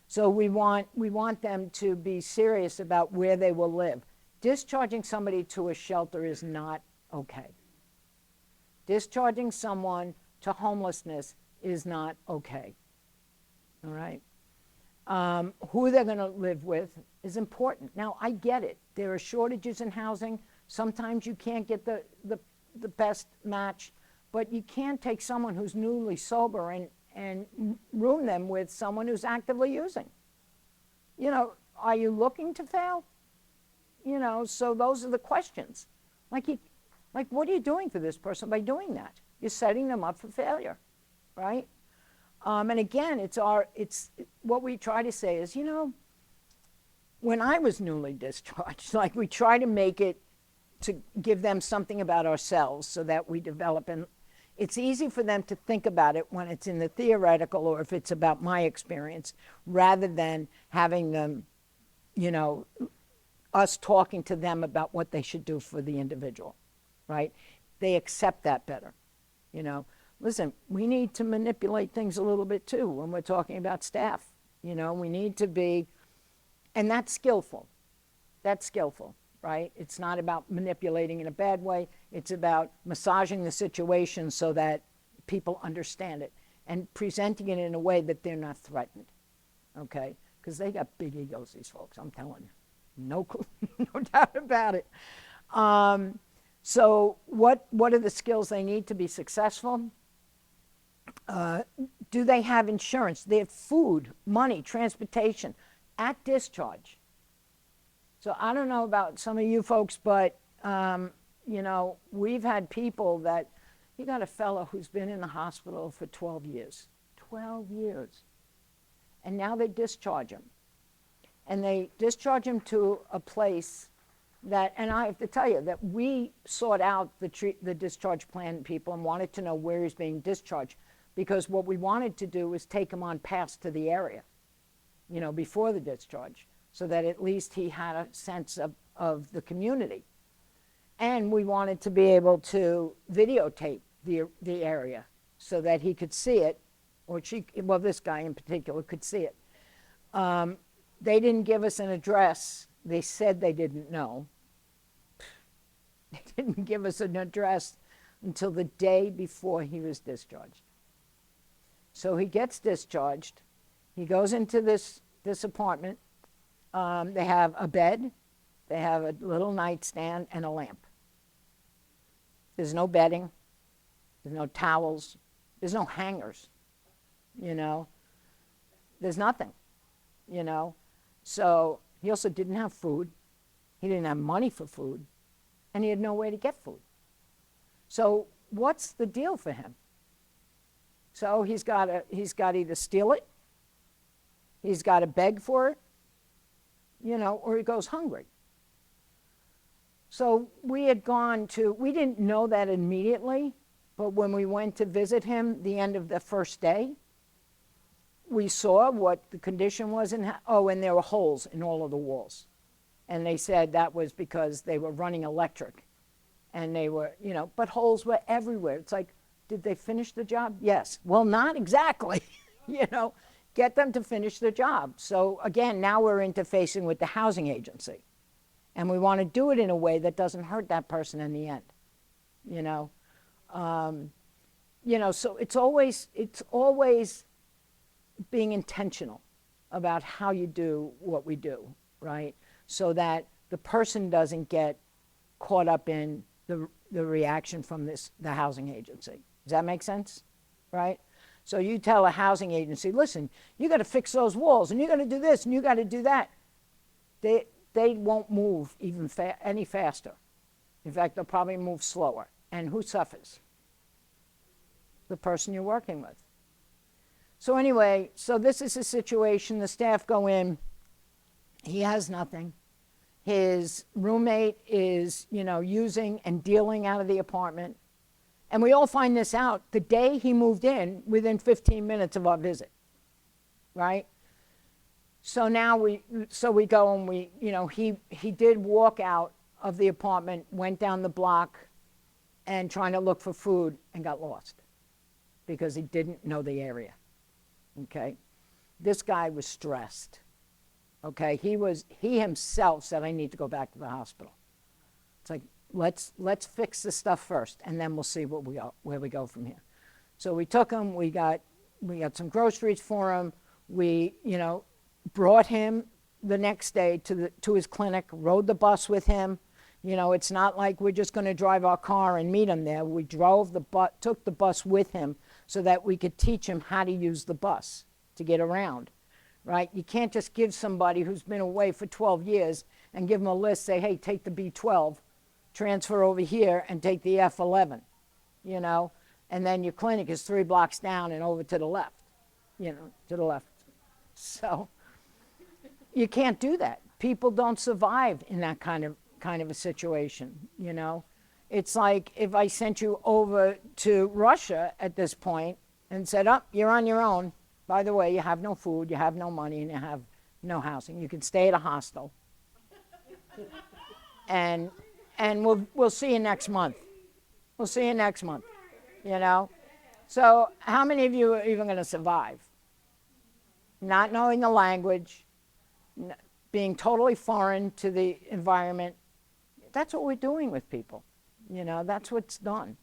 So we want them to be serious about where they will live. Discharging somebody to a shelter is not okay. Discharging someone to homelessness is not okay. All right? Who they're going to live with is important. Now, I get it. There are shortages in housing. Sometimes you can't get the best match, but you can't take someone who's newly sober and room them with someone who's actively using. You know, are you looking to fail? You know, so those are the questions. Like, what are you doing for this person by doing that? You're setting them up for failure, right? And again, it's what we try to say is, you know, when I was newly discharged, like, we try to make it to give them something about ourselves so that we develop, and it's easy for them to think about it when it's in the theoretical or if it's about my experience, rather than having them, you know, us talking to them about what they should do for the individual, right? They accept that better, you know. Listen, we need to manipulate things a little bit too when we're talking about staff. You know, we need to be, and that's skillful. That's skillful, right? It's not about manipulating in a bad way. It's about massaging the situation so that people understand it and presenting it in a way that they're not threatened, okay? Because they got big egos, these folks, I'm telling you. No doubt about it. So what are the skills they need to be successful? Do they have insurance? They have food, money, transportation at discharge. So I don't know about some of you folks, but, you know, we've had people that, you got a fellow who's been in the hospital for 12 years. 12 years. And now they discharge him. And they discharge him to a place that, and I have to tell you that we sought out the discharge plan people and wanted to know where he's being discharged, because what we wanted to do was take him on past to the area, you know, before the discharge, so that at least he had a sense of the community. And we wanted to be able to videotape the area so that he could see it, or she, well, this guy in particular could see it. They didn't give us an address. They said they didn't know. They didn't give us an address until the day before he was discharged. So he gets discharged. He goes into this apartment. They have a bed. They have a little nightstand and a lamp. There's no bedding. There's no towels. There's no hangers, you know. There's nothing, you know. So he also didn't have food. He didn't have money for food. And he had no way to get food. So what's the deal for him? So he's got to either steal it, he's got to beg for it, you know, or he goes hungry. So we didn't know that immediately, but when we went to visit him the end of the first day, we saw what the condition was, and there were holes in all of the walls. And they said that was because they were running electric. And they were, you know, but holes were everywhere. It's like, did they finish the job? Yes. Well, not exactly, you know, get them to finish the job. So again, now we're interfacing with the housing agency. And we want to do it in a way that doesn't hurt that person in the end, you know. So it's always being intentional about how you do what we do, right? So that the person doesn't get caught up in the reaction from the housing agency. Does that make sense? Right? So you tell a housing agency, listen, you got to fix those walls, and you got to do this, and you got to do that. They won't move even any faster. In fact, they'll probably move slower. And who suffers? The person you're working with. So anyway, so this is a situation. The staff go in. He has nothing. His roommate is, using and dealing out of the apartment. And we all find this out the day he moved in within 15 minutes of our visit, right? So now we go and he did walk out of the apartment, went down the block and trying to look for food and got lost because he didn't know the area, okay? This guy was stressed, okay? He himself said, I need to go back to the hospital. It's like, let's fix this stuff first, and then we'll see where we go from here. So we took him. We got some groceries for him. We brought him the next day to his clinic. Rode the bus with him. It's not like we're just going to drive our car and meet him there. We took the bus with him so that we could teach him how to use the bus to get around. Right? You can't just give somebody who's been away for 12 years and give them a list. Say, hey, take the B12. Transfer over here and take the F11, and then your clinic is 3 blocks down and over to the left, to the left. So you can't do that. People don't survive in that kind of a situation, It's like if I sent you over to Russia at this point and said, you're on your own. By the way, you have no food, you have no money, and you have no housing. You can stay at a hostel. And we'll see you next month. We'll see you next month, So how many of you are even going to survive? Not knowing the language, being totally foreign to the environment. That's what we're doing with people. That's what's done.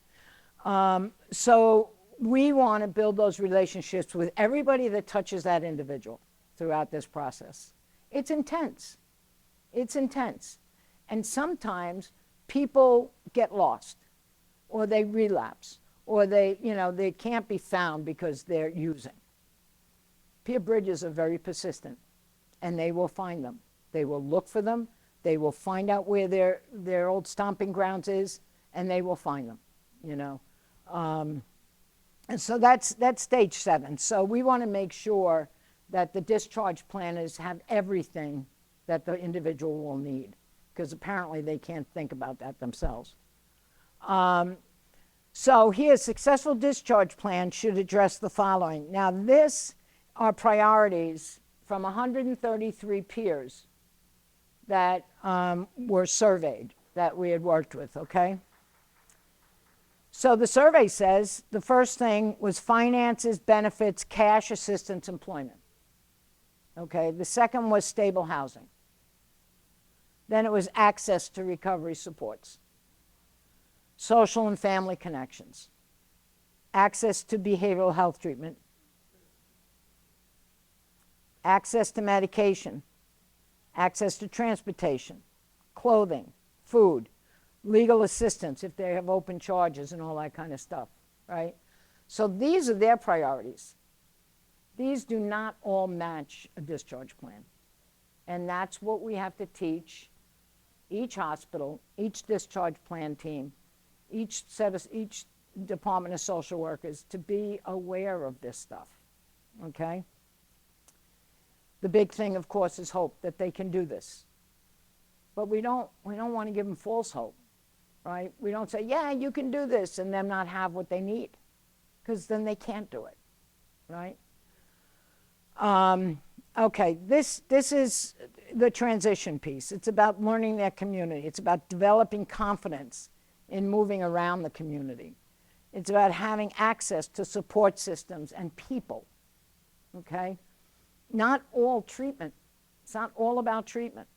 So we want to build those relationships with everybody that touches that individual throughout this process. It's intense. It's intense. And sometimes people get lost, or they relapse, or they can't be found because they're using. Peer bridges are very persistent, and they will find them. They will look for them. They will find out where their old stomping grounds is, and they will find them. And so that's stage 7. So we want to make sure that the discharge planners have everything that the individual will need, because apparently they can't think about that themselves. So here, successful discharge plan should address the following. Now, this are priorities from 133 peers that were surveyed, that we had worked with, okay? So the survey says the first thing was finances, benefits, cash assistance, employment. Okay, the second was stable housing. Then it was access to recovery supports, social and family connections, access to behavioral health treatment, access to medication, access to transportation, clothing, food, legal assistance if they have open charges and all that kind of stuff, right? So these are their priorities. These do not all match a discharge plan. And that's what we have to teach each hospital, each discharge plan team, each department of social workers to be aware of this stuff, okay? The big thing, of course, is hope that they can do this. But we don't want to give them false hope, right? We don't say, yeah, you can do this, and them not have what they need, because then they can't do it, right? Okay, this is the transition piece. It's about learning their community. It's about developing confidence in moving around the community. It's about having access to support systems and people, okay? Not all treatment. It's not all about treatment.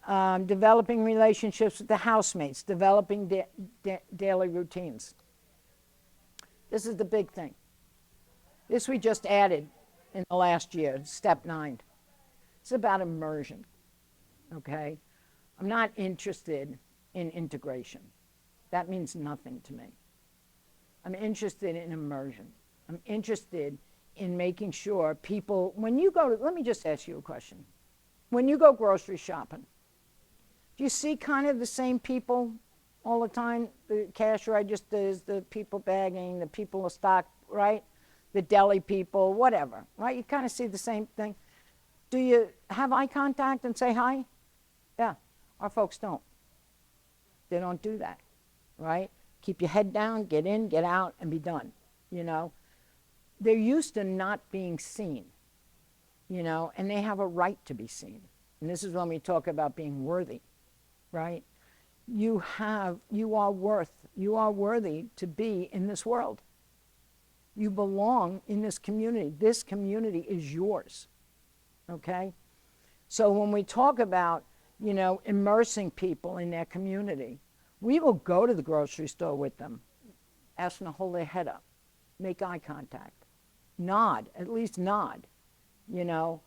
Developing relationships with the housemates, developing daily routines. This is the big thing. This we just added in the last year, step 9. It's about immersion, okay? I'm not interested in integration. That means nothing to me. I'm interested in immersion. I'm interested in making sure people, when you go to, let me just ask you a question. When you go grocery shopping, do you see kind of the same people all the time? The cash registers, the people bagging, the people of stock, right? The deli people, whatever, right? You kind of see the same thing. Do you have eye contact and say hi Yeah, our folks don't. They don't do that, right? Keep your head down, get in, get out, and be done, you know? They're used to not being seen, you know, and they have a right to be seen. And this is when we talk about being worthy, right? You are worthy to be in this world. You belong in this community. This community is yours, okay? So when we talk about, you know, immersing people in their community, we will go to the grocery store with them, ask them to hold their head up, make eye contact, nod, at least nod, you know.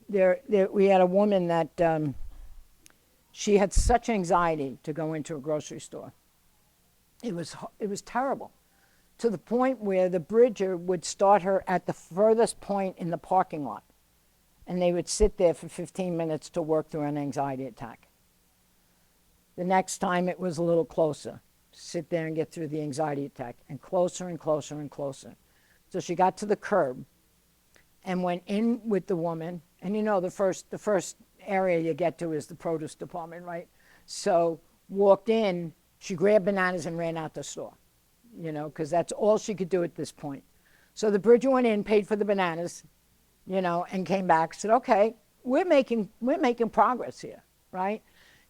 We had a woman that she had such anxiety to go into a grocery store. It was terrible, to the point where the bridger would start her at the furthest point in the parking lot, and they would sit there for 15 minutes to work through an anxiety attack. The next time it was a little closer, sit there and get through the anxiety attack, and closer and closer and closer. So she got to the curb and went in with the woman, and you know the first area you get to is the produce department, right? So walked in, she grabbed bananas and ran out the store, you know, because that's all she could do at this point. So the bridger went in, paid for the bananas, you know, and came back, said, okay, we're making progress here, right?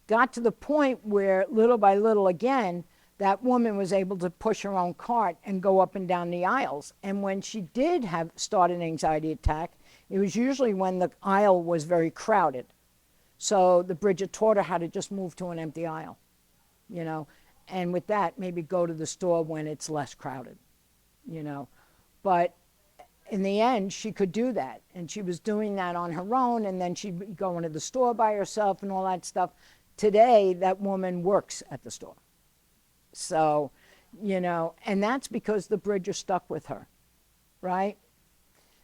Got to the point where little by little again, that woman was able to push her own cart and go up and down the aisles. And when she did start an anxiety attack, it was usually when the aisle was very crowded. So the bridger taught her how to just move to an empty aisle, you know, and with that, maybe go to the store when it's less crowded, you know. But in the end, she could do that. And she was doing that on her own, and then she'd be going to the store by herself and all that stuff. Today, that woman works at the store. So, you know, and that's because the bridger stuck with her, right?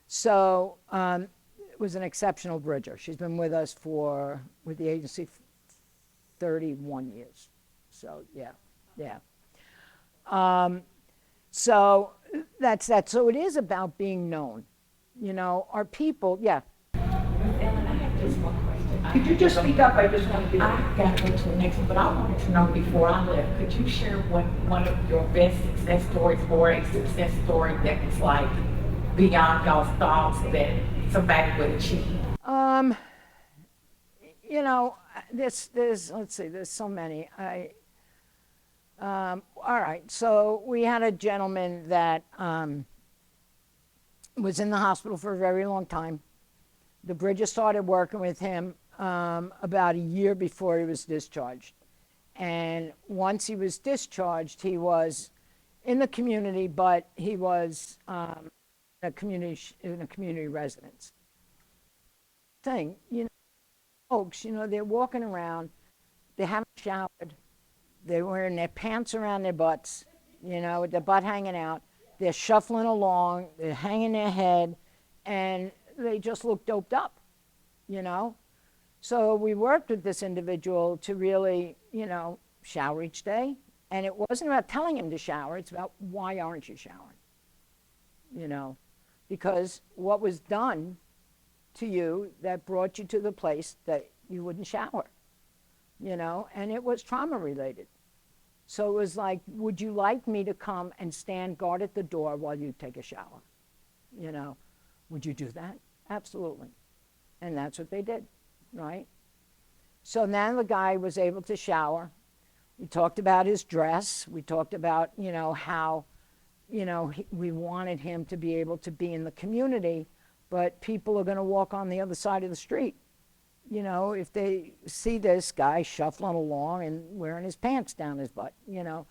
So it was an exceptional bridger. She's been with us with the agency 31 years. So, yeah. So that's that. So it is about being known. You know, our people, yeah. Just one question. Could you just speak up? I just want to I got to go to the next one, but I wanted to know before I left, could you share what one of your best success stories or a success story that was like beyond y'all's thoughts that somebody would achieve? You know, there's let's see, there's so many. All right, so we had a gentleman that was in the hospital for a very long time. The bridger started working with him about a year before he was discharged. And once he was discharged, he was in the community, but he was in a community residence. Thing, you know, folks, you know, they're walking around, they haven't showered, they're wearing their pants around their butts, you know, with their butt hanging out, they're shuffling along, they're hanging their head, and they just look doped up, you know. So we worked with this individual to really, you know, shower each day. And it wasn't about telling him to shower, it's about why aren't you showering? You know, because what was done to you that brought you to the place that you wouldn't shower, you know, and it was trauma related. So it was like, would you like me to come and stand guard at the door while you take a shower? You know, would you do that? Absolutely. And that's what they did, right? So now the guy was able to shower. We talked about his dress. We talked about, you know, how, you know, we wanted him to be able to be in the community, but people are going to walk on the other side of the street. You know, if they see this guy shuffling along and wearing his pants down his butt, you know.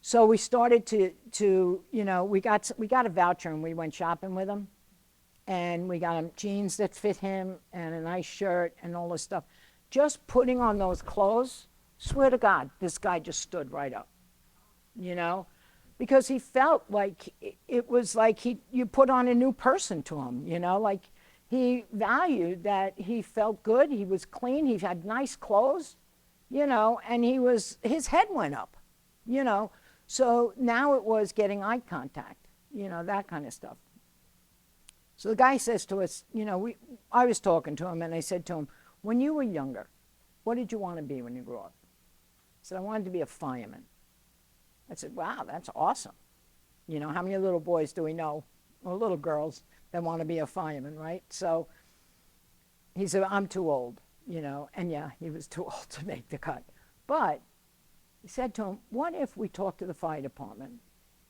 So we started to you know, we got a voucher and we went shopping with him. And we got him jeans that fit him and a nice shirt and all this stuff. Just putting on those clothes, swear to God, this guy just stood right up, you know, because he felt like it was like you put on a new person to him, you know, like he valued that he felt good, he was clean, he had nice clothes, you know, and his head went up, you know. So now it was getting eye contact, you know, that kind of stuff. So the guy says to us, you know, I was talking to him and I said to him, when you were younger, what did you want to be when you grew up? He said, I wanted to be a fireman. I said, wow, that's awesome. You know, how many little boys do we know, or little girls, that want to be a fireman, right? So he said, I'm too old, you know, and yeah, he was too old to make the cut. But he said to him, what if we talked to the fire department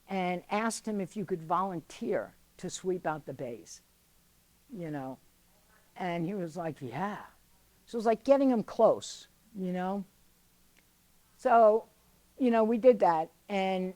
and asked him if you could volunteer to sweep out the bays, you know? And he was like, yeah. So it was like getting him close, you know? So, you know, we did that, and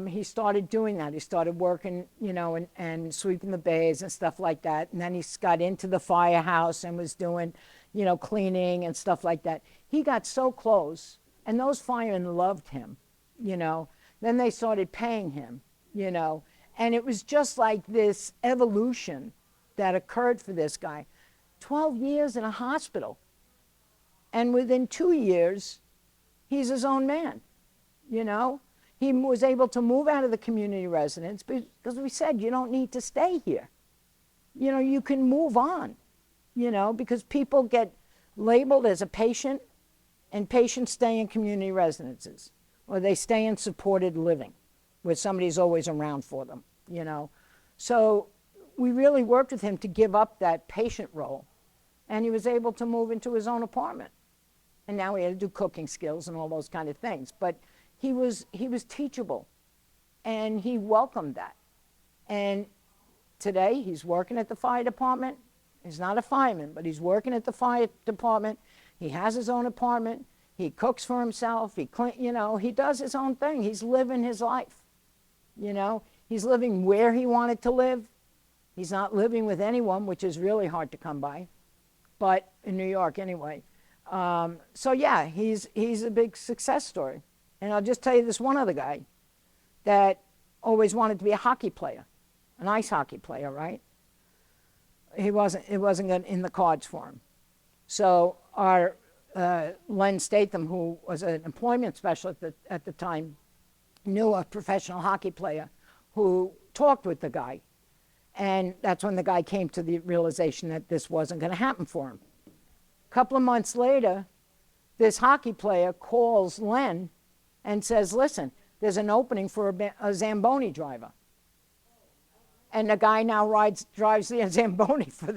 he started doing that. He started working, you know, and sweeping the bays and stuff like that. And then he got into the firehouse and was doing, you know, cleaning and stuff like that. He got so close, and those firemen loved him, you know. Then they started paying him, you know. And it was just like this evolution that occurred for this guy. 12 years in a hospital. And within 2 years, he's his own man, you know. He was able to move out of the community residence because we said, you don't need to stay here. You know, you can move on, you know, because people get labeled as a patient, and patients stay in community residences, or they stay in supported living, where somebody's always around for them, you know. So we really worked with him to give up that patient role, and he was able to move into his own apartment. And now he had to do cooking skills and all those kind of things. But he was teachable, and he welcomed that. And today he's working at the fire department. He's not a fireman, but he's working at the fire department. He has his own apartment. He cooks for himself. You know, he does his own thing. He's living his life. You know, he's living where he wanted to live. He's not living with anyone, which is really hard to come by, but in New York anyway. So yeah, he's a big success story. And I'll just tell you this one other guy that always wanted to be a hockey player, an ice hockey player, right? It wasn't in the cards for him. So our Len Statham, who was an employment specialist at the time, knew a professional hockey player who talked with the guy. And that's when the guy came to the realization that this wasn't going to happen for him. A couple of months later, this hockey player calls Len and says, listen, there's an opening for a Zamboni driver. And the guy now drives the Zamboni for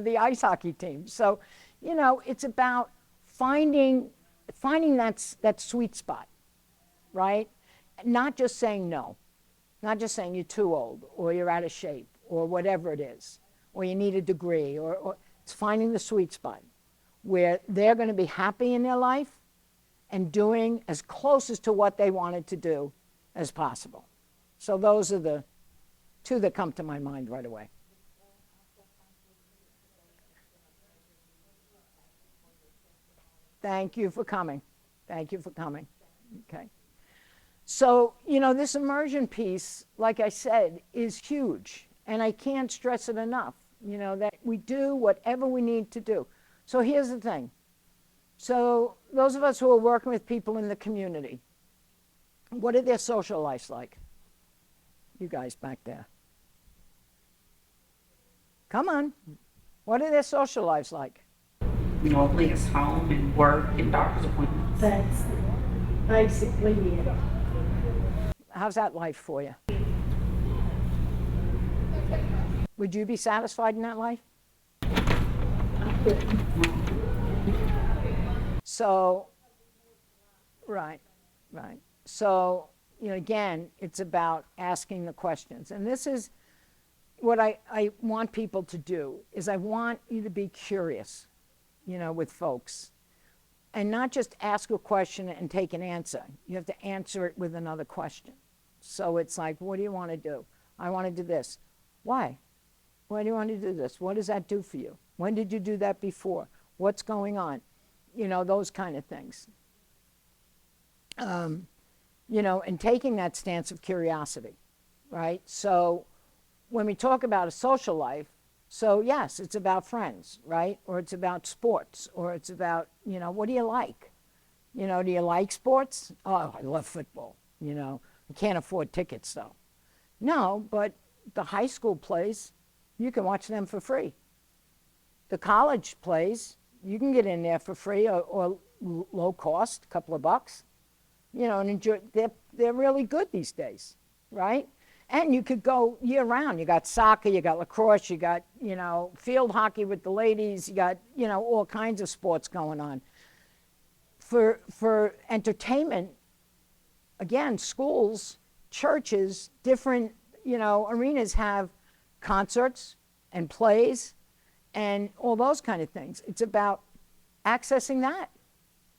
the ice hockey team. So, you know, it's about finding that sweet spot, right? Not just saying no. Not just saying you're too old, or you're out of shape, or whatever it is, or you need a degree, or it's finding the sweet spot where they're going to be happy in their life and doing as close as to what they wanted to do as possible. So those are the two that come to my mind right away. Thank you for coming. Thank you for coming. Okay. So, you know, this immersion piece, like I said, is huge. And I can't stress it enough, you know, that we do whatever we need to do. So here's the thing. So those of us who are working with people in the community, what are their social lives like? You guys back there. Come on. What are their social lives like? Normally it's home and work and doctor's appointments. That's basically it. How's that life for you? Would you be satisfied in that life? So, right. So, you know, again, it's about asking the questions. And this is what I want people to do, is I want you to be curious, you know, with folks. And not just ask a question and take an answer. You have to answer it with another question. So it's like, what do you want to do? I want to do this. Why? Why do you want to do this? What does that do for you? When did you do that before? What's going on? You know, those kind of things. You know, and taking that stance of curiosity, right? So when we talk about a social life, so yes, it's about friends, right? Or it's about sports, or it's about, you know, what do you like? You know, do you like sports? Oh, I love football, you know. I can't afford tickets though. No, but the high school plays, you can watch them for free. The college plays, You can get in there for free or low cost, a couple of bucks, you know, and enjoy. They're really good these days, right? And you could go year round. You got soccer, you got lacrosse, you got, you know, field hockey with the ladies, you got, you know, all kinds of sports going on. For entertainment, again, schools, churches, different, you know, arenas have concerts and plays and all those kind of things. It's about accessing that,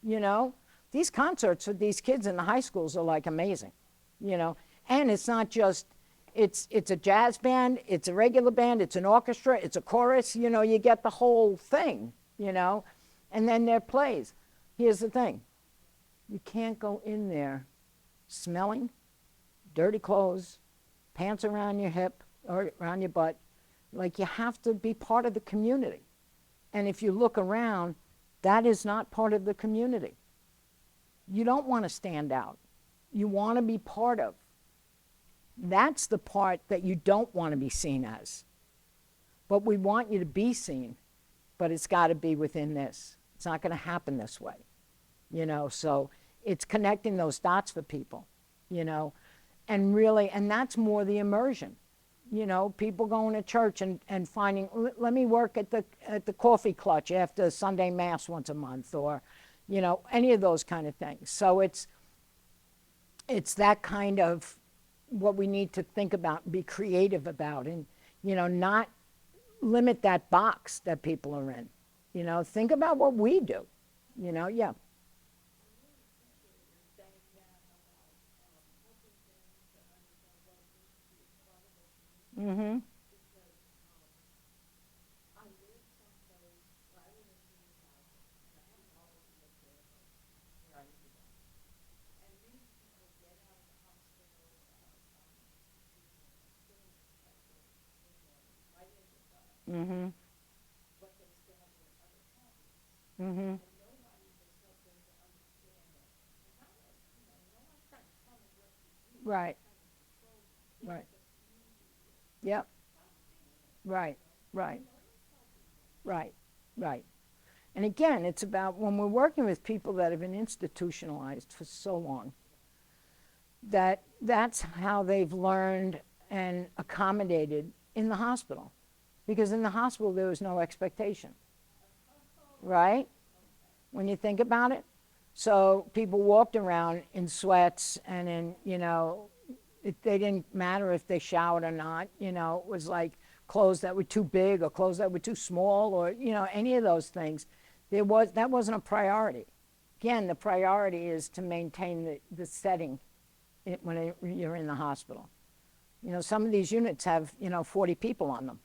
you know. These concerts with these kids in the high schools are like amazing, you know. And it's not just, it's a jazz band, it's a regular band, it's an orchestra, it's a chorus, you know, you get the whole thing, you know. And then their plays. Here's the thing. You can't go in there smelling, dirty clothes, pants around your hip or around your butt. Like, you have to be part of the community. And if you look around, that is not part of the community. You don't want to stand out. You want to be part of. That's the part that you don't want to be seen as. But we want you to be seen, but it's got to be within this. It's not going to happen this way, you know. So it's connecting those dots for people, you know, and really, and that's more the immersion. You know, people going to church and finding, let me work at the coffee clutch after Sunday Mass once a month, or, you know, any of those kind of things. So it's that kind of what we need to think about and be creative about, and, you know, not limit that box that people are in. You know, think about what we do, you know, yeah. Mm-hmm. Mm-hmm. Mm-hmm. Right. Right. Yep. Right. Right. Right. Right. And again, it's about when we're working with people that have been institutionalized for so long, that's how they've learned and accommodated in the hospital. Because in the hospital, there was no expectation. Right? When you think about it. So people walked around in sweats and in, you know, they didn't matter if they showered or not. You know, it was like clothes that were too big or clothes that were too small, or, you know, any of those things. That wasn't a priority. Again, the priority is to maintain the setting when you're in the hospital. You know, some of these units have, you know, 40 people on them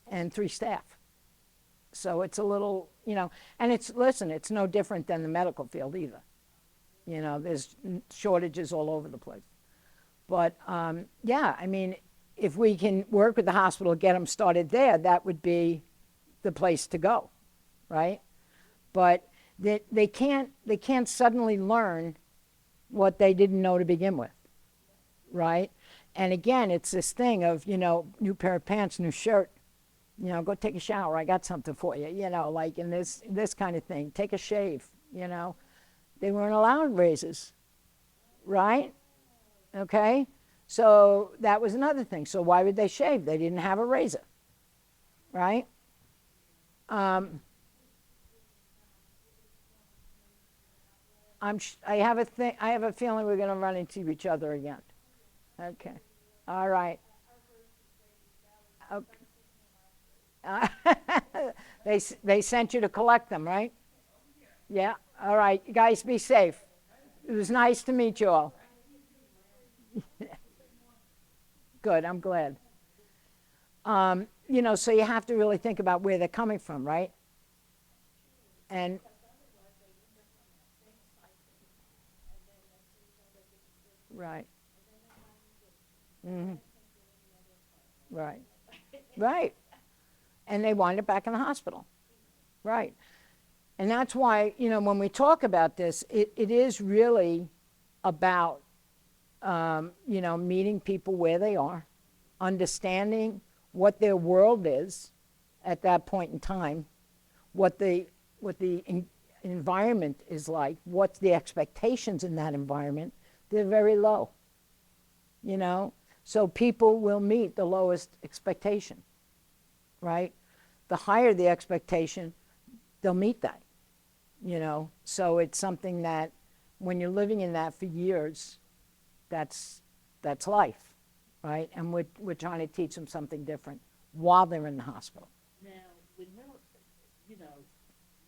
and 3 staff. So it's a little, you know, and it's no different than the medical field either. You know, there's shortages all over the place. But, yeah, I mean, if we can work with the hospital, get them started there, that would be the place to go, right? But they can't suddenly learn what they didn't know to begin with, right? And again, it's this thing of, you know, new pair of pants, new shirt, you know, go take a shower, I got something for you, you know, like in this kind of thing. Take a shave, you know. They weren't allowed razors, right? Okay? So that was another thing. So why would they shave? They didn't have a razor, right? I have a feeling we're going to run into each other again. Okay. All right. Okay. They sent you to collect them, right? Yeah. All right. You guys be safe. It was nice to meet you all. Good. I'm glad. You know, so you have to really think about where they're coming from, right? And right. Mm-hmm. Right. Right. And they wind up back in the hospital. Right. And that's why, you know, when we talk about this, it is really about, you know, meeting people where they are, understanding what their world is at that point in time, what the what the environment is like, what's the expectations in that environment, they're very low. You know, so people will meet the lowest expectation, right? The higher the expectation, they'll meet that, you know. So it's something that when you're living in that for years, that's life, right? And we're trying to teach them something different while they're in the hospital. Now, when you're, you know,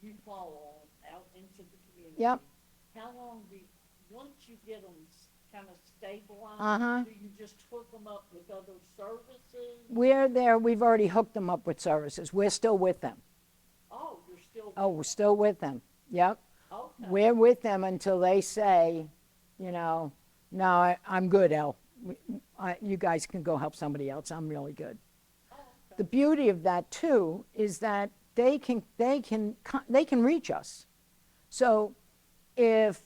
you fall out into the community. Yep. How long once you get them kind of stabilized, Uh-huh. do you just hook them up with other services? We're there, we've already hooked them up with services. We're still with them. Oh, you're still. Oh, we're still with them. Yep. Okay. We're with them until they say, you know, no, I'm good, El. You guys can go help somebody else. I'm really good. Oh, okay. The beauty of that too is that they can reach us. So if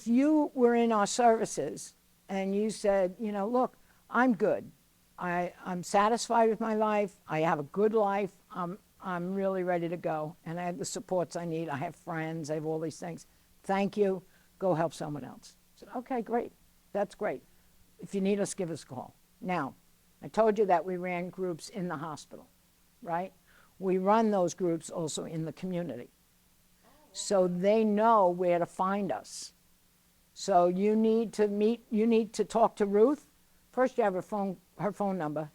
you were in our services and you said, you know, look, I'm good. I'm satisfied with my life. I have a good life. I'm really ready to go. And I have the supports I need. I have friends. I have all these things. Thank you. Go help someone else. I said, okay, great. That's great. If you need us, give us a call. Now, I told you that we ran groups in the hospital, right? We run those groups also in the community. So they know where to find us. So you need to talk to Ruth. First, you have her phone number.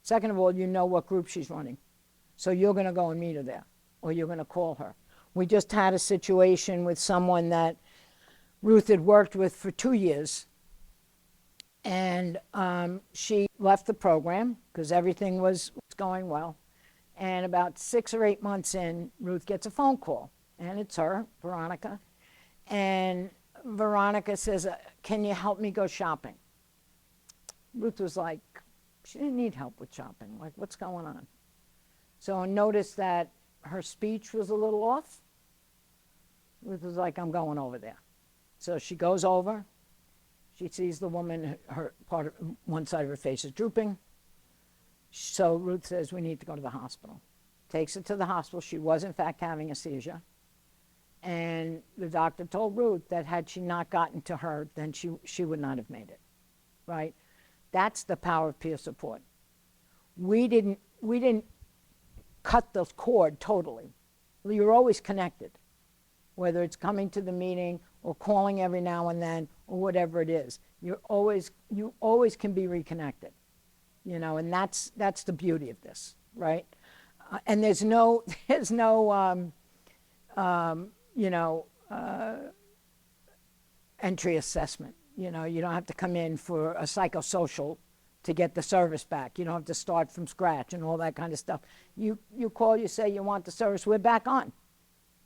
Second of all, you know what group she's running. So you're going to go and meet her there, or you're going to call her. We just had a situation with someone that Ruth had worked with for 2 years, and she left the program because everything was going well. And about 6 or 8 months in, Ruth gets a phone call, and it's her, Veronica. And Veronica says, can you help me go shopping? Ruth was like, she didn't need help with shopping. Like, what's going on? So I noticed that her speech was a little off. Ruth was like, I'm going over there. So she goes over. She sees the woman, one side of her face is drooping. So Ruth says, we need to go to the hospital. Takes her to the hospital. She was, in fact, having a seizure. And the doctor told Ruth that had she not gotten to her, then she would not have made it, right? That's the power of peer support. We didn't cut the cord totally. You're always connected, whether it's coming to the meeting or calling every now and then or whatever it is. You always can be reconnected, you know, and that's the beauty of this, right? And there's no entry assessment. You know, you don't have to come in for a psychosocial to get the service back. You don't have to start from scratch and all that kind of stuff. You call, you say you want the service, we're back on.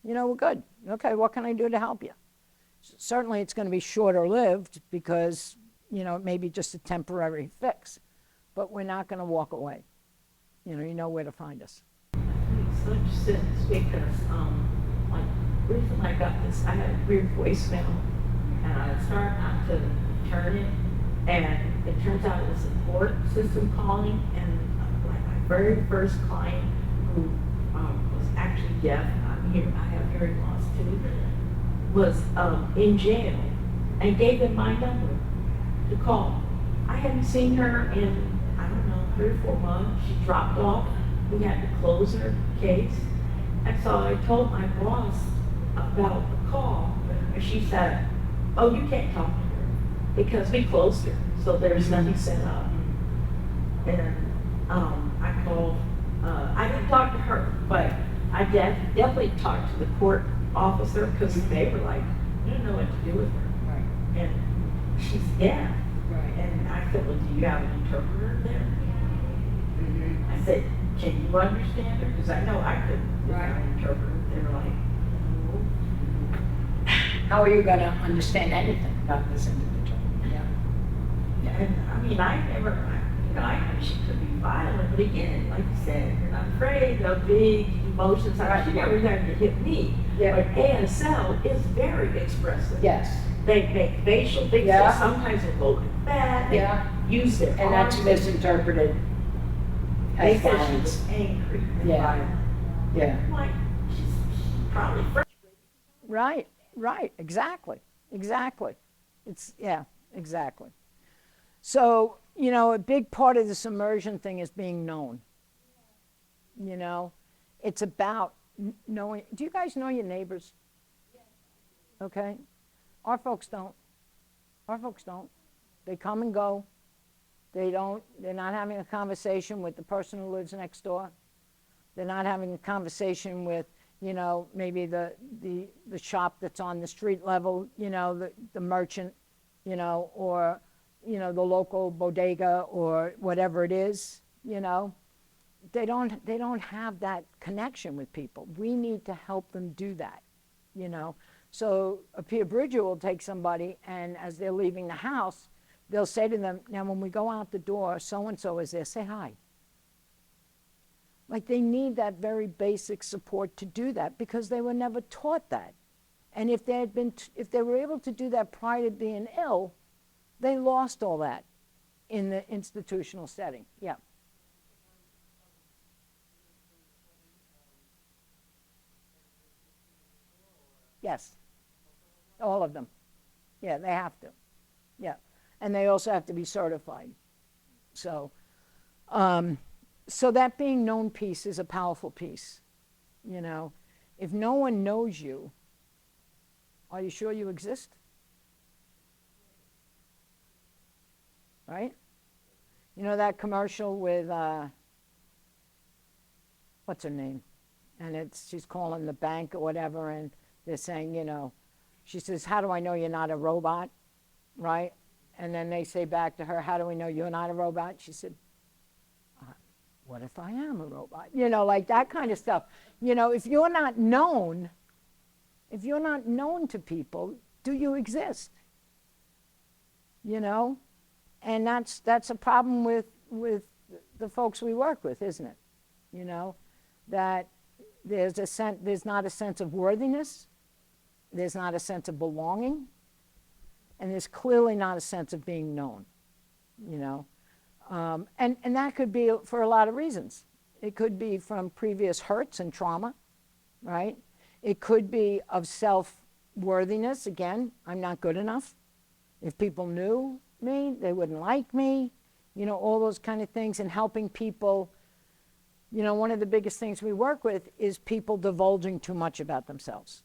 You know, we're good. Okay, what can I do to help you? Certainly it's going to be shorter lived because, you know, it may be just a temporary fix, but we're not going to walk away. You know where to find us. It's interesting because, like, recently I had a weird voicemail, and I started not to turn it, and it turns out it was a support system calling, and like my very first client who was actually deaf, I have hearing loss too, was in jail, and gave them my number to call. I hadn't seen her in, I don't know, 3 or 4 months. She dropped off. We had to close her case. And so I told my boss about the call, and she said, oh, you can't talk to her because we closed her, so there's nothing set up. And I called, I didn't talk to her, but I definitely talked to the court officer because they were like, you don't know what to do with her. Right. And she's deaf. Right. And I said, well, do you have an interpreter there? Mm-hmm. I said, can you understand her? Because I know I could without an interpreter. They were like, no. How are you going to understand anything about this individual? Yeah. And I mean, I know she could be violent, but again, like you said, you're not afraid of big emotions. She never had to hit me. Yeah. But ASL is very expressive. Yes. They make facial things. Yeah. They sometimes evoke that. They Yeah. use their And that's arms. misinterpreted They as said she violence. was angry and Yeah. violent. Yeah. I'm like, she's probably frustrated. Right, right, exactly, exactly. Yeah, exactly. So, a big part of this immersion thing is being known. You know, it's about knowing. Do you guys know your neighbors? Okay. Our folks don't. Our folks don't. They come and go. They're not having a conversation with the person who lives next door. They're not having a conversation with, maybe the shop that's on the street level, the merchant, or, the local bodega or whatever it is, They don't have that connection with people. We need to help them do that, So a peer bridger will take somebody, and as they're leaving the house, they'll say to them, now when we go out the door, so-and-so is there, say hi. Like, they need that very basic support to do that because they were never taught that. And if if they were able to do that prior to being ill, they lost all that in the institutional setting. Yeah. Yes. All of them. Yeah, they have to. Yeah. And they also have to be certified. So, so that being known piece is a powerful piece. If no one knows you, are you sure you exist? Right? That commercial with, what's her name? And she's calling the bank or whatever, and they're saying, she says, how do I know you're not a robot? Right? And then they say back to her, how do we know you're not a robot? She said, what if I am a robot? Like that kind of stuff. If you're not known to people, do you exist? And that's a problem with the folks we work with, isn't it? That there's not a sense of worthiness, there's not a sense of belonging, and there's clearly not a sense of being known, And that could be for a lot of reasons. It could be from previous hurts and trauma, right? It could be of self-worthiness. Again, I'm not good enough. If people knew me, they wouldn't like me, all those kind of things. And helping people, one of the biggest things we work with is people divulging too much about themselves.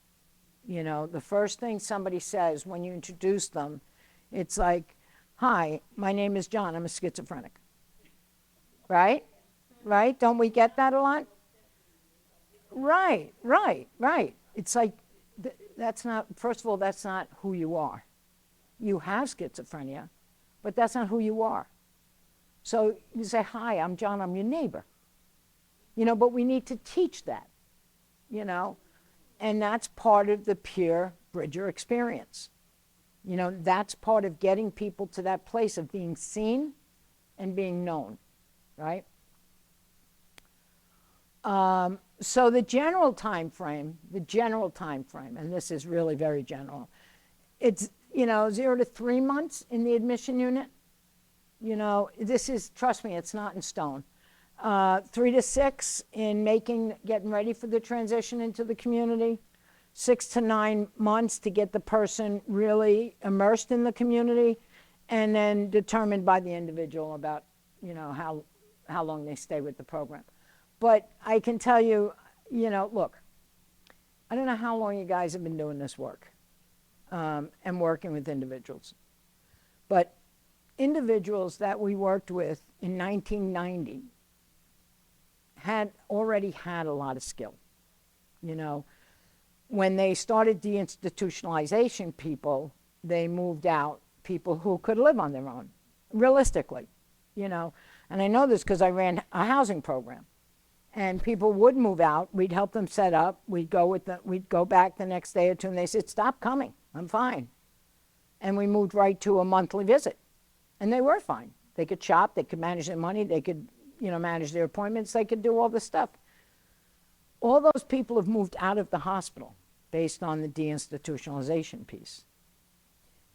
The first thing somebody says when you introduce them, it's like, hi, my name is John, I'm a schizophrenic. Right? Right? Don't we get that a lot? Right. It's like, that's not, first of all, that's not who you are. You have schizophrenia, but that's not who you are. So you say, hi, I'm John, I'm your neighbor. But we need to teach that, and that's part of the peer bridger experience. That's part of getting people to that place of being seen and being known, right? So the general time frame, and this is really very general, it's, 0 to 3 months in the admission unit. This is, trust me, it's not in stone. 3 to 6 in getting ready for the transition into the community. 6 to 9 months to get the person really immersed in the community, and then determined by the individual about, how long they stay with the program. But I can tell you, look, I don't know how long you guys have been doing this work and working with individuals. But individuals that we worked with in 1990 had already had a lot of skill. When they started deinstitutionalization people, they moved out people who could live on their own, realistically, And I know this because I ran a housing program. And people would move out, we'd help them set up, we'd go back the next day or two, and they said, stop coming, I'm fine. And we moved right to a monthly visit. And they were fine. They could shop, they could manage their money, they could, manage their appointments, they could do all this stuff. All those people have moved out of the hospital based on the deinstitutionalization piece.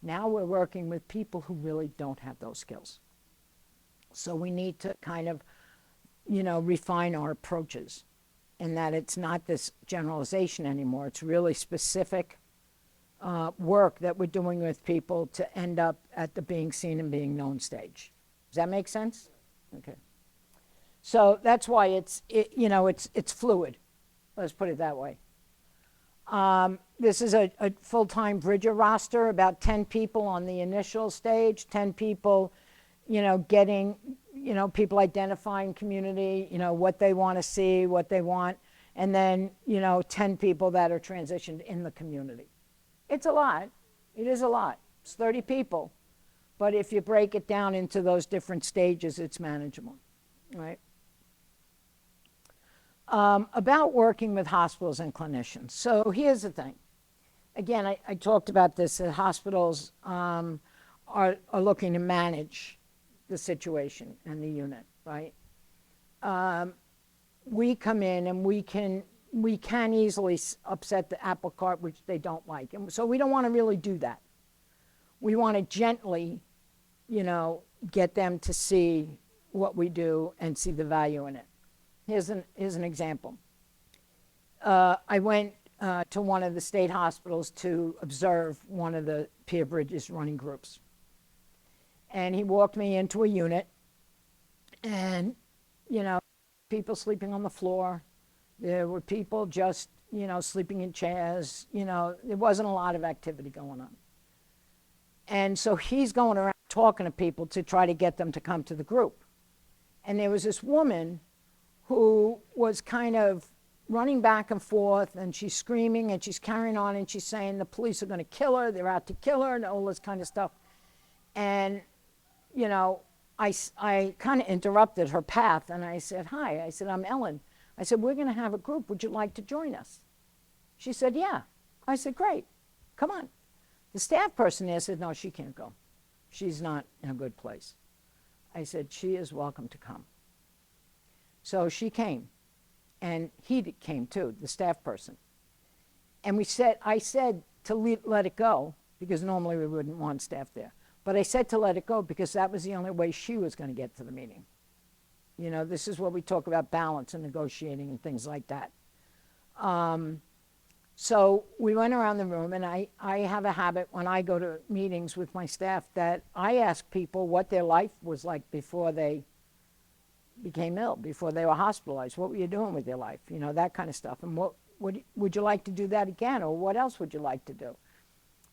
Now we're working with people who really don't have those skills. So we need to kind of, refine our approaches and that it's not this generalization anymore. It's really specific work that we're doing with people to end up at the being seen and being known stage. Does that make sense? Okay. So that's why it's fluid. Let's put it that way. This is a full-time Bridger roster, about 10 people on the initial stage, 10 people, getting, people identifying community, what they want to see, what they want, and then, 10 people that are transitioned in the community. It's a lot. It is a lot. It's 30 people. But if you break it down into those different stages, it's manageable, right? About working with hospitals and clinicians. So here's the thing. Again, I talked about this, that hospitals are looking to manage the situation and the unit, right? We come in and we can easily upset the apple cart, which they don't like. And so we don't want to really do that. We want to gently, get them to see what we do and see the value in it. Here's an example. I went to one of the state hospitals to observe one of the Peer Bridges running groups. And he walked me into a unit, and, people sleeping on the floor. There were people just, sleeping in chairs. There wasn't a lot of activity going on. And so he's going around talking to people to try to get them to come to the group. And there was this woman who was kind of running back and forth, and she's screaming and she's carrying on, and she's saying the police are going to kill her, they're out to kill her, and all this kind of stuff. And, I kind of interrupted her path, and I said, hi. I said, I'm Ellen. I said, we're going to have a group. Would you like to join us? She said, yeah. I said, great. Come on. The staff person there said, no, she can't go. She's not in a good place. I said, she is welcome to come. So she came, and he came too, the staff person. And I said to let it go, because normally we wouldn't want staff there. But I said to let it go because that was the only way she was going to get to the meeting. This is where we talk about balance and negotiating and things like that. So we went around the room, and I have a habit when I go to meetings with my staff that I ask people what their life was like before they became ill, before they were hospitalized. What were you doing with your life? That kind of stuff. And what would you like to do that again, or what else would you like to do?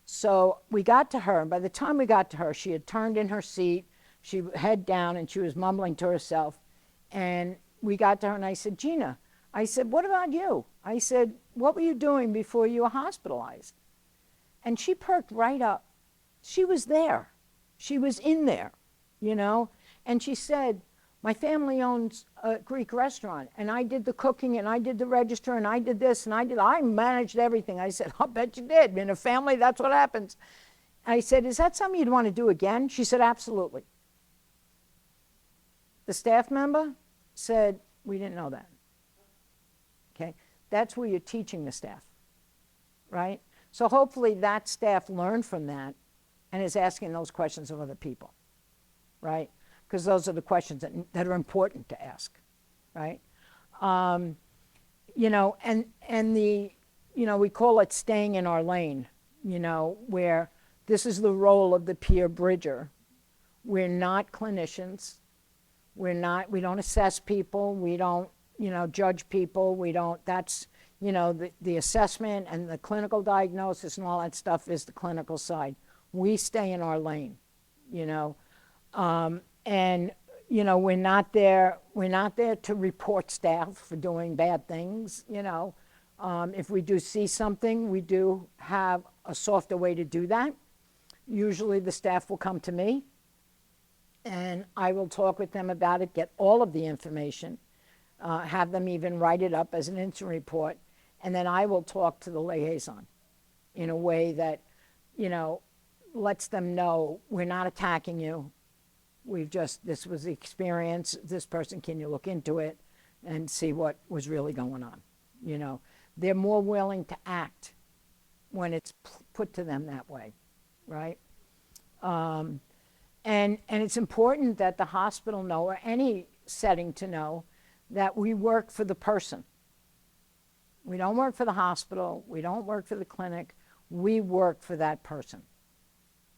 So we got to her, and by the time we got to her, she had turned in her seat, she head down, and she was mumbling to herself. And we got to her, and I said, Gina, I said, what about you? I said, what were you doing before you were hospitalized? And she perked right up. She was there. She was in there, And she said, my family owns a Greek restaurant, and I did the cooking, and I did the register, and I did this, and I managed everything. I said, I'll bet you did. In a family, that's what happens. I said, is that something you'd want to do again? She said, absolutely. The staff member said, we didn't know that. Okay? That's where you're teaching the staff, right? So hopefully that staff learned from that and is asking those questions of other people, right? Because those are the questions that are important to ask, right? And we call it staying in our lane, where this is the role of the peer bridger. We're not clinicians. We don't assess people. We don't, judge people. That's, the assessment and the clinical diagnosis and all that stuff is the clinical side. We stay in our lane, and, we're not there to report staff for doing bad things, If we do see something, we do have a softer way to do that. Usually the staff will come to me, and I will talk with them about it, get all of the information, have them even write it up as an incident report, and then I will talk to the liaison in a way that, lets them know we're not attacking you. This was the experience. This person, can you look into it and see what was really going on? They're more willing to act when it's put to them that way, right? And it's important that the hospital know, or any setting to know, that we work for the person. We don't work for the hospital. We don't work for the clinic. We work for that person.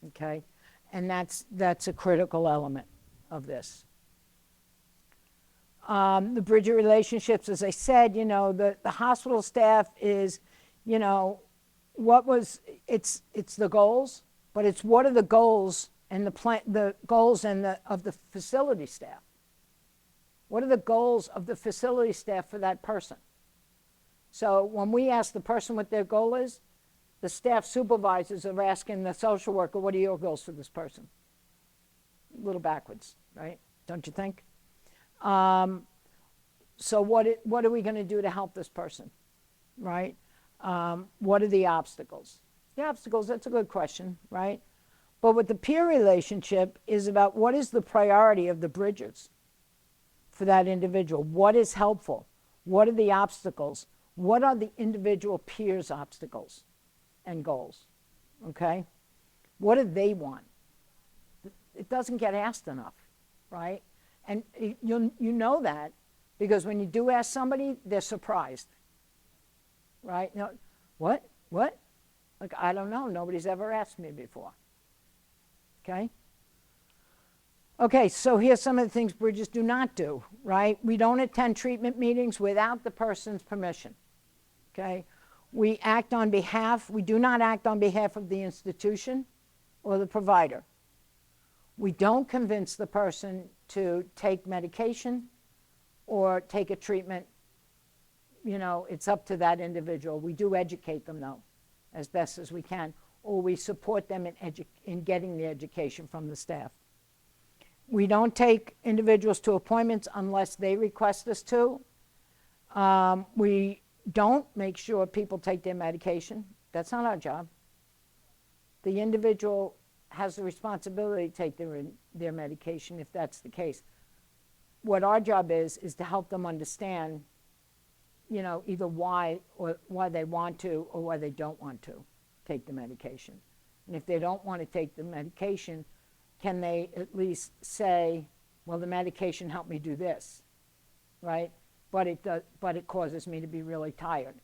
Okay? And that's a critical element of this. The bridger relationships, as I said, you know, the hospital staff is, you know, it's the goals, but it's what are the goals and the goals and of the facility staff. What are the goals of the facility staff for that person? So when we ask the person what their goal is, the staff supervisors are asking the social worker, what are your goals for this person? A little backwards, right? Don't you think? So what are we going to do to help this person, right? What are the obstacles? The obstacles, that's a good question, right? But with the peer relationship is about what is the priority of the bridgers for that individual? What is helpful? What are the obstacles? What are the individual peers' obstacles and goals? Okay? What do they want? It doesn't get asked enough, right? And you know that because when you do ask somebody, they're surprised, right? You know, what? Like, I don't know. Nobody's ever asked me before. Okay? Okay, so here's some of the things bridges do not do, right? We don't attend treatment meetings without the person's permission. Okay? We do not act on behalf of the institution or the provider. We don't convince the person to take medication or take a treatment. You know, it's up to that individual. We do educate them, though, as best as we can, or we support them in getting the education from the staff. We don't take individuals to appointments unless they request us to. We don't make sure people take their medication. That's not our job. The individual has the responsibility to take their medication if that's the case. What our job is to help them understand, you know, either why they want to or why they don't want to take the medication. And if they don't want to take the medication, can they at least say, well, the medication helped me do this, right? But it causes me to be really tired.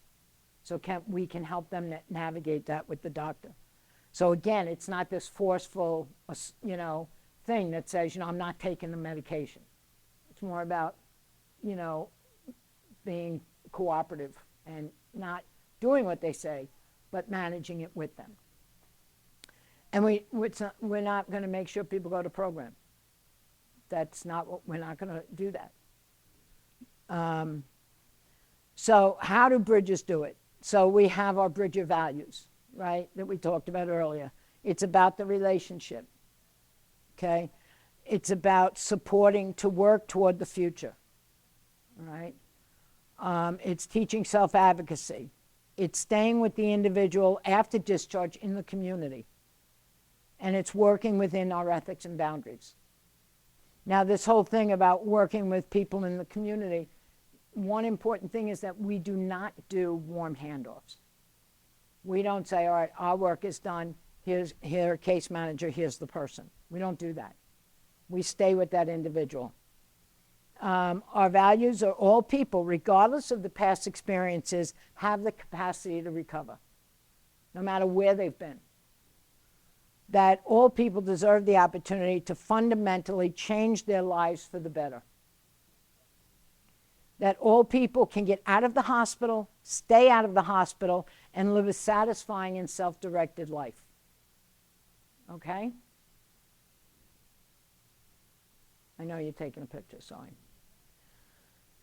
So we can help them navigate that with the doctor. So again, it's not this forceful, you know, thing that says, you know, I'm not taking the medication. It's more about, you know, being cooperative and not doing what they say, but managing it with them. And we're not going to make sure people go to program. That's not what, we're not going to do that. So how do bridges do it? So we have our bridger values, right, that we talked about earlier. It's about the relationship, okay? It's about supporting to work toward the future, right? It's teaching self-advocacy. It's staying with the individual after discharge in the community. And it's working within our ethics and boundaries. Now, this whole thing about working with people in the community, one important thing is that we do not do warm handoffs. We don't say, all right, our work is done, here's a case manager, here's the person. We don't do that. We stay with that individual. Our values are all people, regardless of the past experiences, have the capacity to recover, no matter where they've been. That all people deserve the opportunity to fundamentally change their lives for the better. That all people can get out of the hospital, stay out of the hospital, and live a satisfying and self-directed life. Okay? I know you're taking a picture, sorry.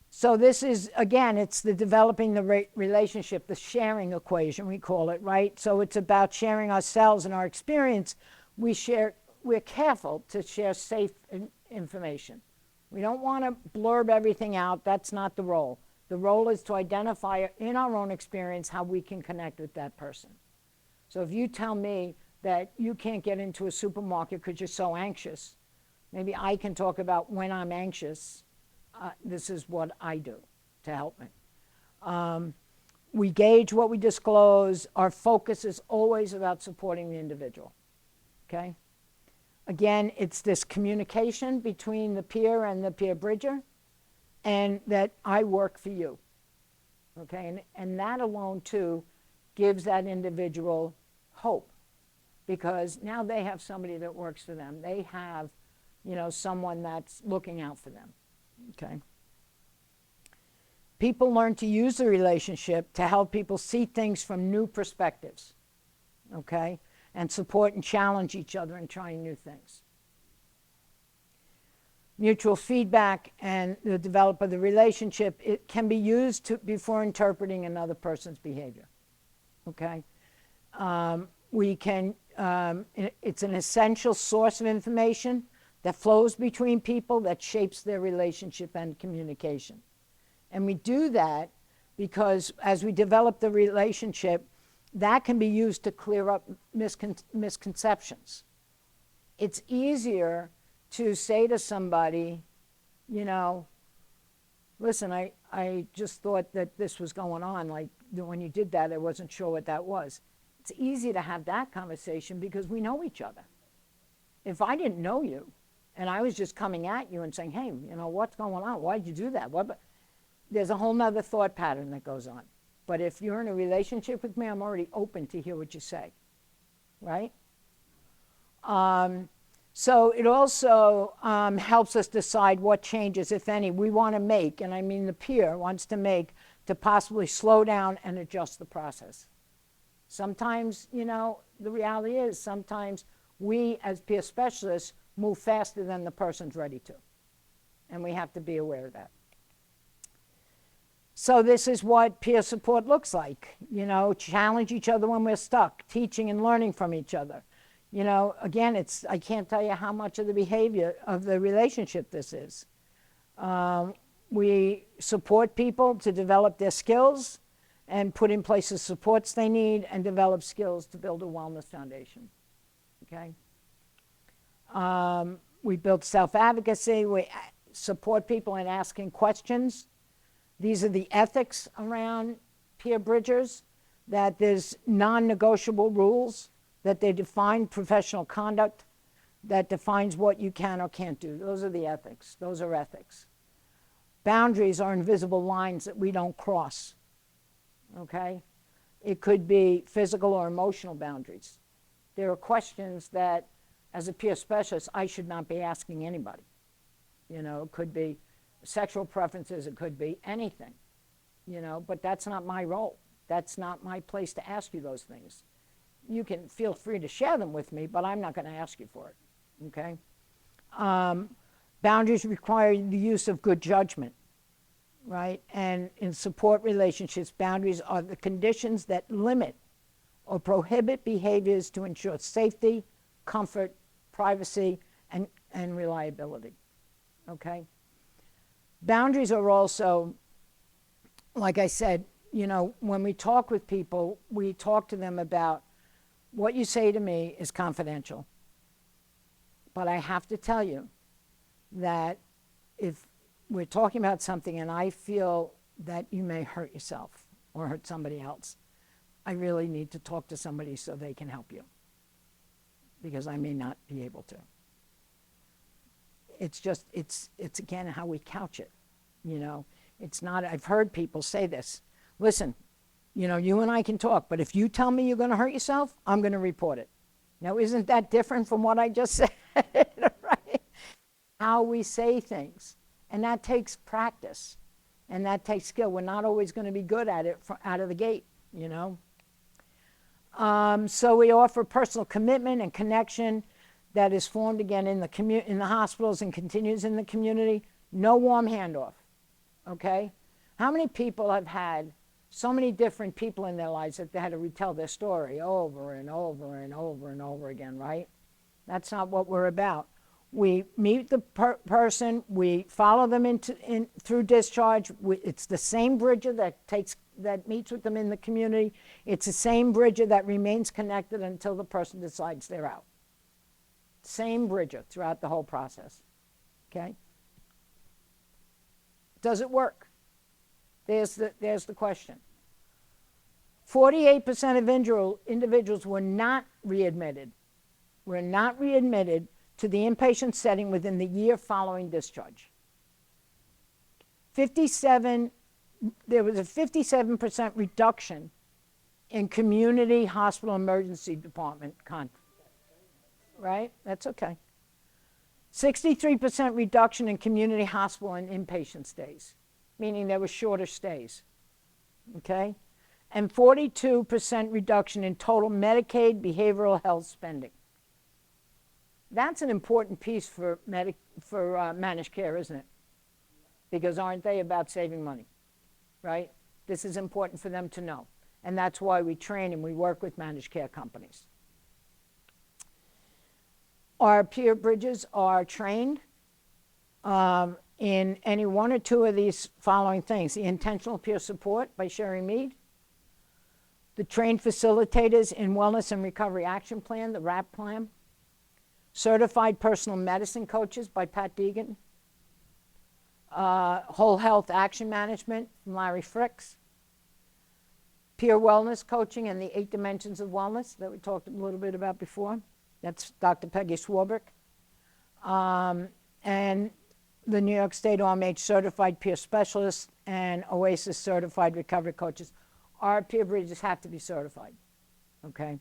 So this is, again, it's the developing the relationship, the sharing equation, we call it, right? So it's about sharing ourselves and our experience. We're careful to share safe information. We don't want to blurb everything out. That's not the role. The role is to identify in our own experience how we can connect with that person. So if you tell me that you can't get into a supermarket because you're so anxious, maybe I can talk about when I'm anxious, this is what I do to help me. We gauge what we disclose. Our focus is always about supporting the individual, okay? Again, it's this communication between the peer and the peer bridger, and that I work for you. okay? And that alone, too, gives that individual hope, because now they have somebody that works for them. They have, someone that's looking out for them, okay? People learn to use the relationship to help people see things from new perspectives, okay? And support and challenge each other in trying new things. Mutual feedback and the development of the relationship, it can be used before interpreting another person's behavior, okay? It's an essential source of information that flows between people that shapes their relationship and communication. And we do that because as we develop the relationship, that can be used to clear up misconceptions. It's easier to say to somebody, listen, I just thought that this was going on. Like when you did that, I wasn't sure what that was. It's easy to have that conversation because we know each other. If I didn't know you and I was just coming at you and saying, hey, what's going on? Why'd you do that? There's a whole nother thought pattern that goes on. But if you're in a relationship with me, I'm already open to hear what you say, right? So it also helps us decide what changes, if any, we want to make, and I mean the peer wants to make, to possibly slow down and adjust the process. Sometimes, the reality is sometimes we as peer specialists move faster than the person's ready to. And we have to be aware of that. So this is what peer support looks like. Challenge each other when we're stuck, teaching and learning from each other. Again, I can't tell you how much of the behavior of the relationship this is. We support people to develop their skills and put in place the supports they need and develop skills to build a wellness foundation, okay? We build self-advocacy. We support people in asking questions. These are the ethics around peer bridgers, that there's non-negotiable rules, that they define professional conduct, that defines what you can or can't do. Those are the ethics. Those are ethics. Boundaries are invisible lines that we don't cross, okay? It could be physical or emotional boundaries. There are questions that, as a peer specialist, I should not be asking anybody. It could be sexual preferences, it could be anything, but that's not my role. That's not my place to ask you those things. You can feel free to share them with me, but I'm not going to ask you for it, okay? Boundaries require the use of good judgment, right? And in support relationships, boundaries are the conditions that limit or prohibit behaviors to ensure safety, comfort, privacy, and reliability, okay? Boundaries are also, like I said, when we talk with people, we talk to them about what you say to me is confidential. But I have to tell you that if we're talking about something and I feel that you may hurt yourself or hurt somebody else, I really need to talk to somebody so they can help you, because I may not be able to. It's just, it's again how we couch it, It's not, I've heard people say this, listen, you and I can talk, but if you tell me you're going to hurt yourself, I'm going to report it. Now, isn't that different from what I just said, right? How we say things, and that takes practice, and that takes skill. We're not always going to be good at it out of the gate, So we offer personal commitment and connection that is formed again in the hospitals and continues in the community. No warm handoff, okay? How many people have had so many different people in their lives that they had to retell their story over and over and over and over again, right? That's not what we're about. We meet the person, we follow them through discharge. It's the same bridger that meets with them in the community. It's the same bridger that remains connected until the person decides they're out. Same bridger throughout the whole process, okay? Does it work? There's the question. 48% of individuals were not readmitted to the inpatient setting within the year following discharge. 57 there was a 57% reduction in community hospital emergency department right? That's okay. 63% reduction in community hospital and inpatient stays, meaning there were shorter stays, okay? And 42% reduction in total Medicaid behavioral health spending. That's an important piece for managed care, isn't it? Because aren't they about saving money, right? This is important for them to know. And that's why we train and we work with managed care companies. Our peer bridges are trained in any one or two of these following things: the intentional peer support by Sherry Mead, the trained facilitators in Wellness and Recovery Action Plan, the RAP plan, certified personal medicine coaches by Pat Deegan, whole health action management from Larry Fricks, peer wellness coaching and the 8 dimensions of wellness that we talked a little bit about before. That's Dr. Peggy Swarbrick. And the New York State OMH certified peer specialists and OASIS certified recovery coaches. Our peer bridges have to be certified, okay?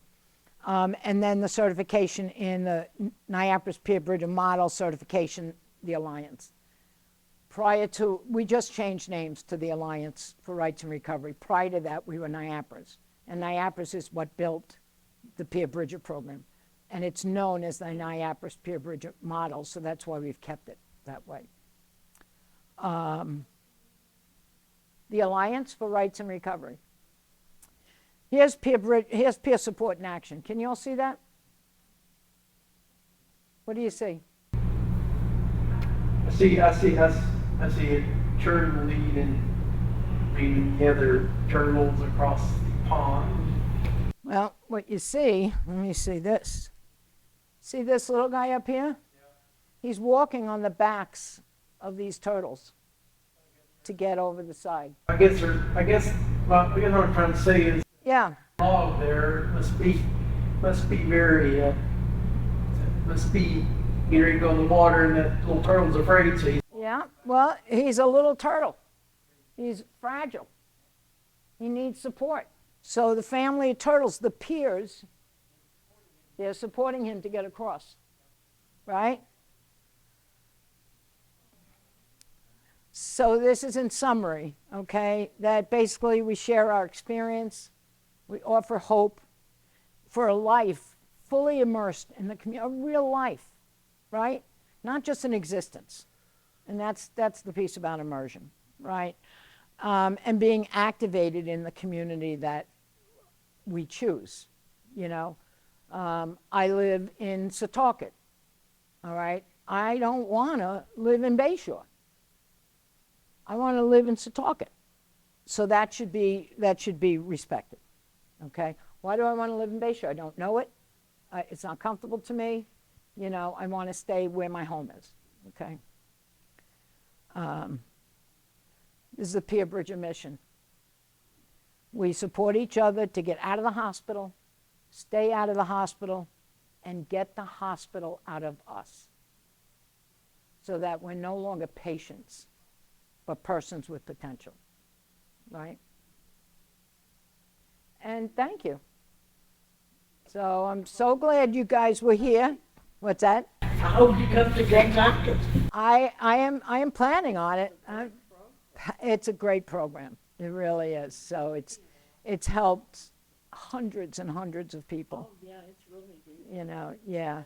And then the certification in the NYAPRS peer bridge model certification, the Alliance. Prior to, we just changed names to the Alliance for Rights and Recovery. Prior to that, we were NYAPRS. And NYAPRS is what built the peer bridger program. And it's known as the NYAPRS peer bridger model, so that's why we've kept it that way. The Alliance for Rights and Recovery. Here's peer support in action. Can you all see that? What do you see? I see a turtle leading the other turtles across the pond. Well, what you see, let me see this. See this little guy up here? Yeah. He's walking on the backs of these turtles to get over the side. I guess what I'm trying to say is, yeah, log there must be very either you go in the water and that little turtle's afraid, so yeah, well, he's a little turtle. He's fragile. He needs support. So the family of turtles, the peers, they're supporting him to get across, right? So this is in summary, okay, that basically we share our experience, we offer hope for a life fully immersed in the community, a real life, right? Not just an existence. And that's the piece about immersion, right? And being activated in the community that we choose, you know. I live in Setauket, all right? I don't want to live in Bayshore. I want to live in Setauket. So that should be respected, okay? Why do I want to live in Bayshore? I don't know it. It's not comfortable to me. You know, I want to stay where my home is, okay? This is the Peer Bridger mission. We support each other to get out of the hospital, stay out of the hospital, and get the hospital out of us so that we're no longer patients, but persons with potential, right? And thank you. So I'm so glad you guys were here. What's that? I hope you come to St. Hopkins. I am planning on it. It's a great program. It really is. So it's helped hundreds and hundreds of people. Oh, yeah, it's really good. You know, yeah.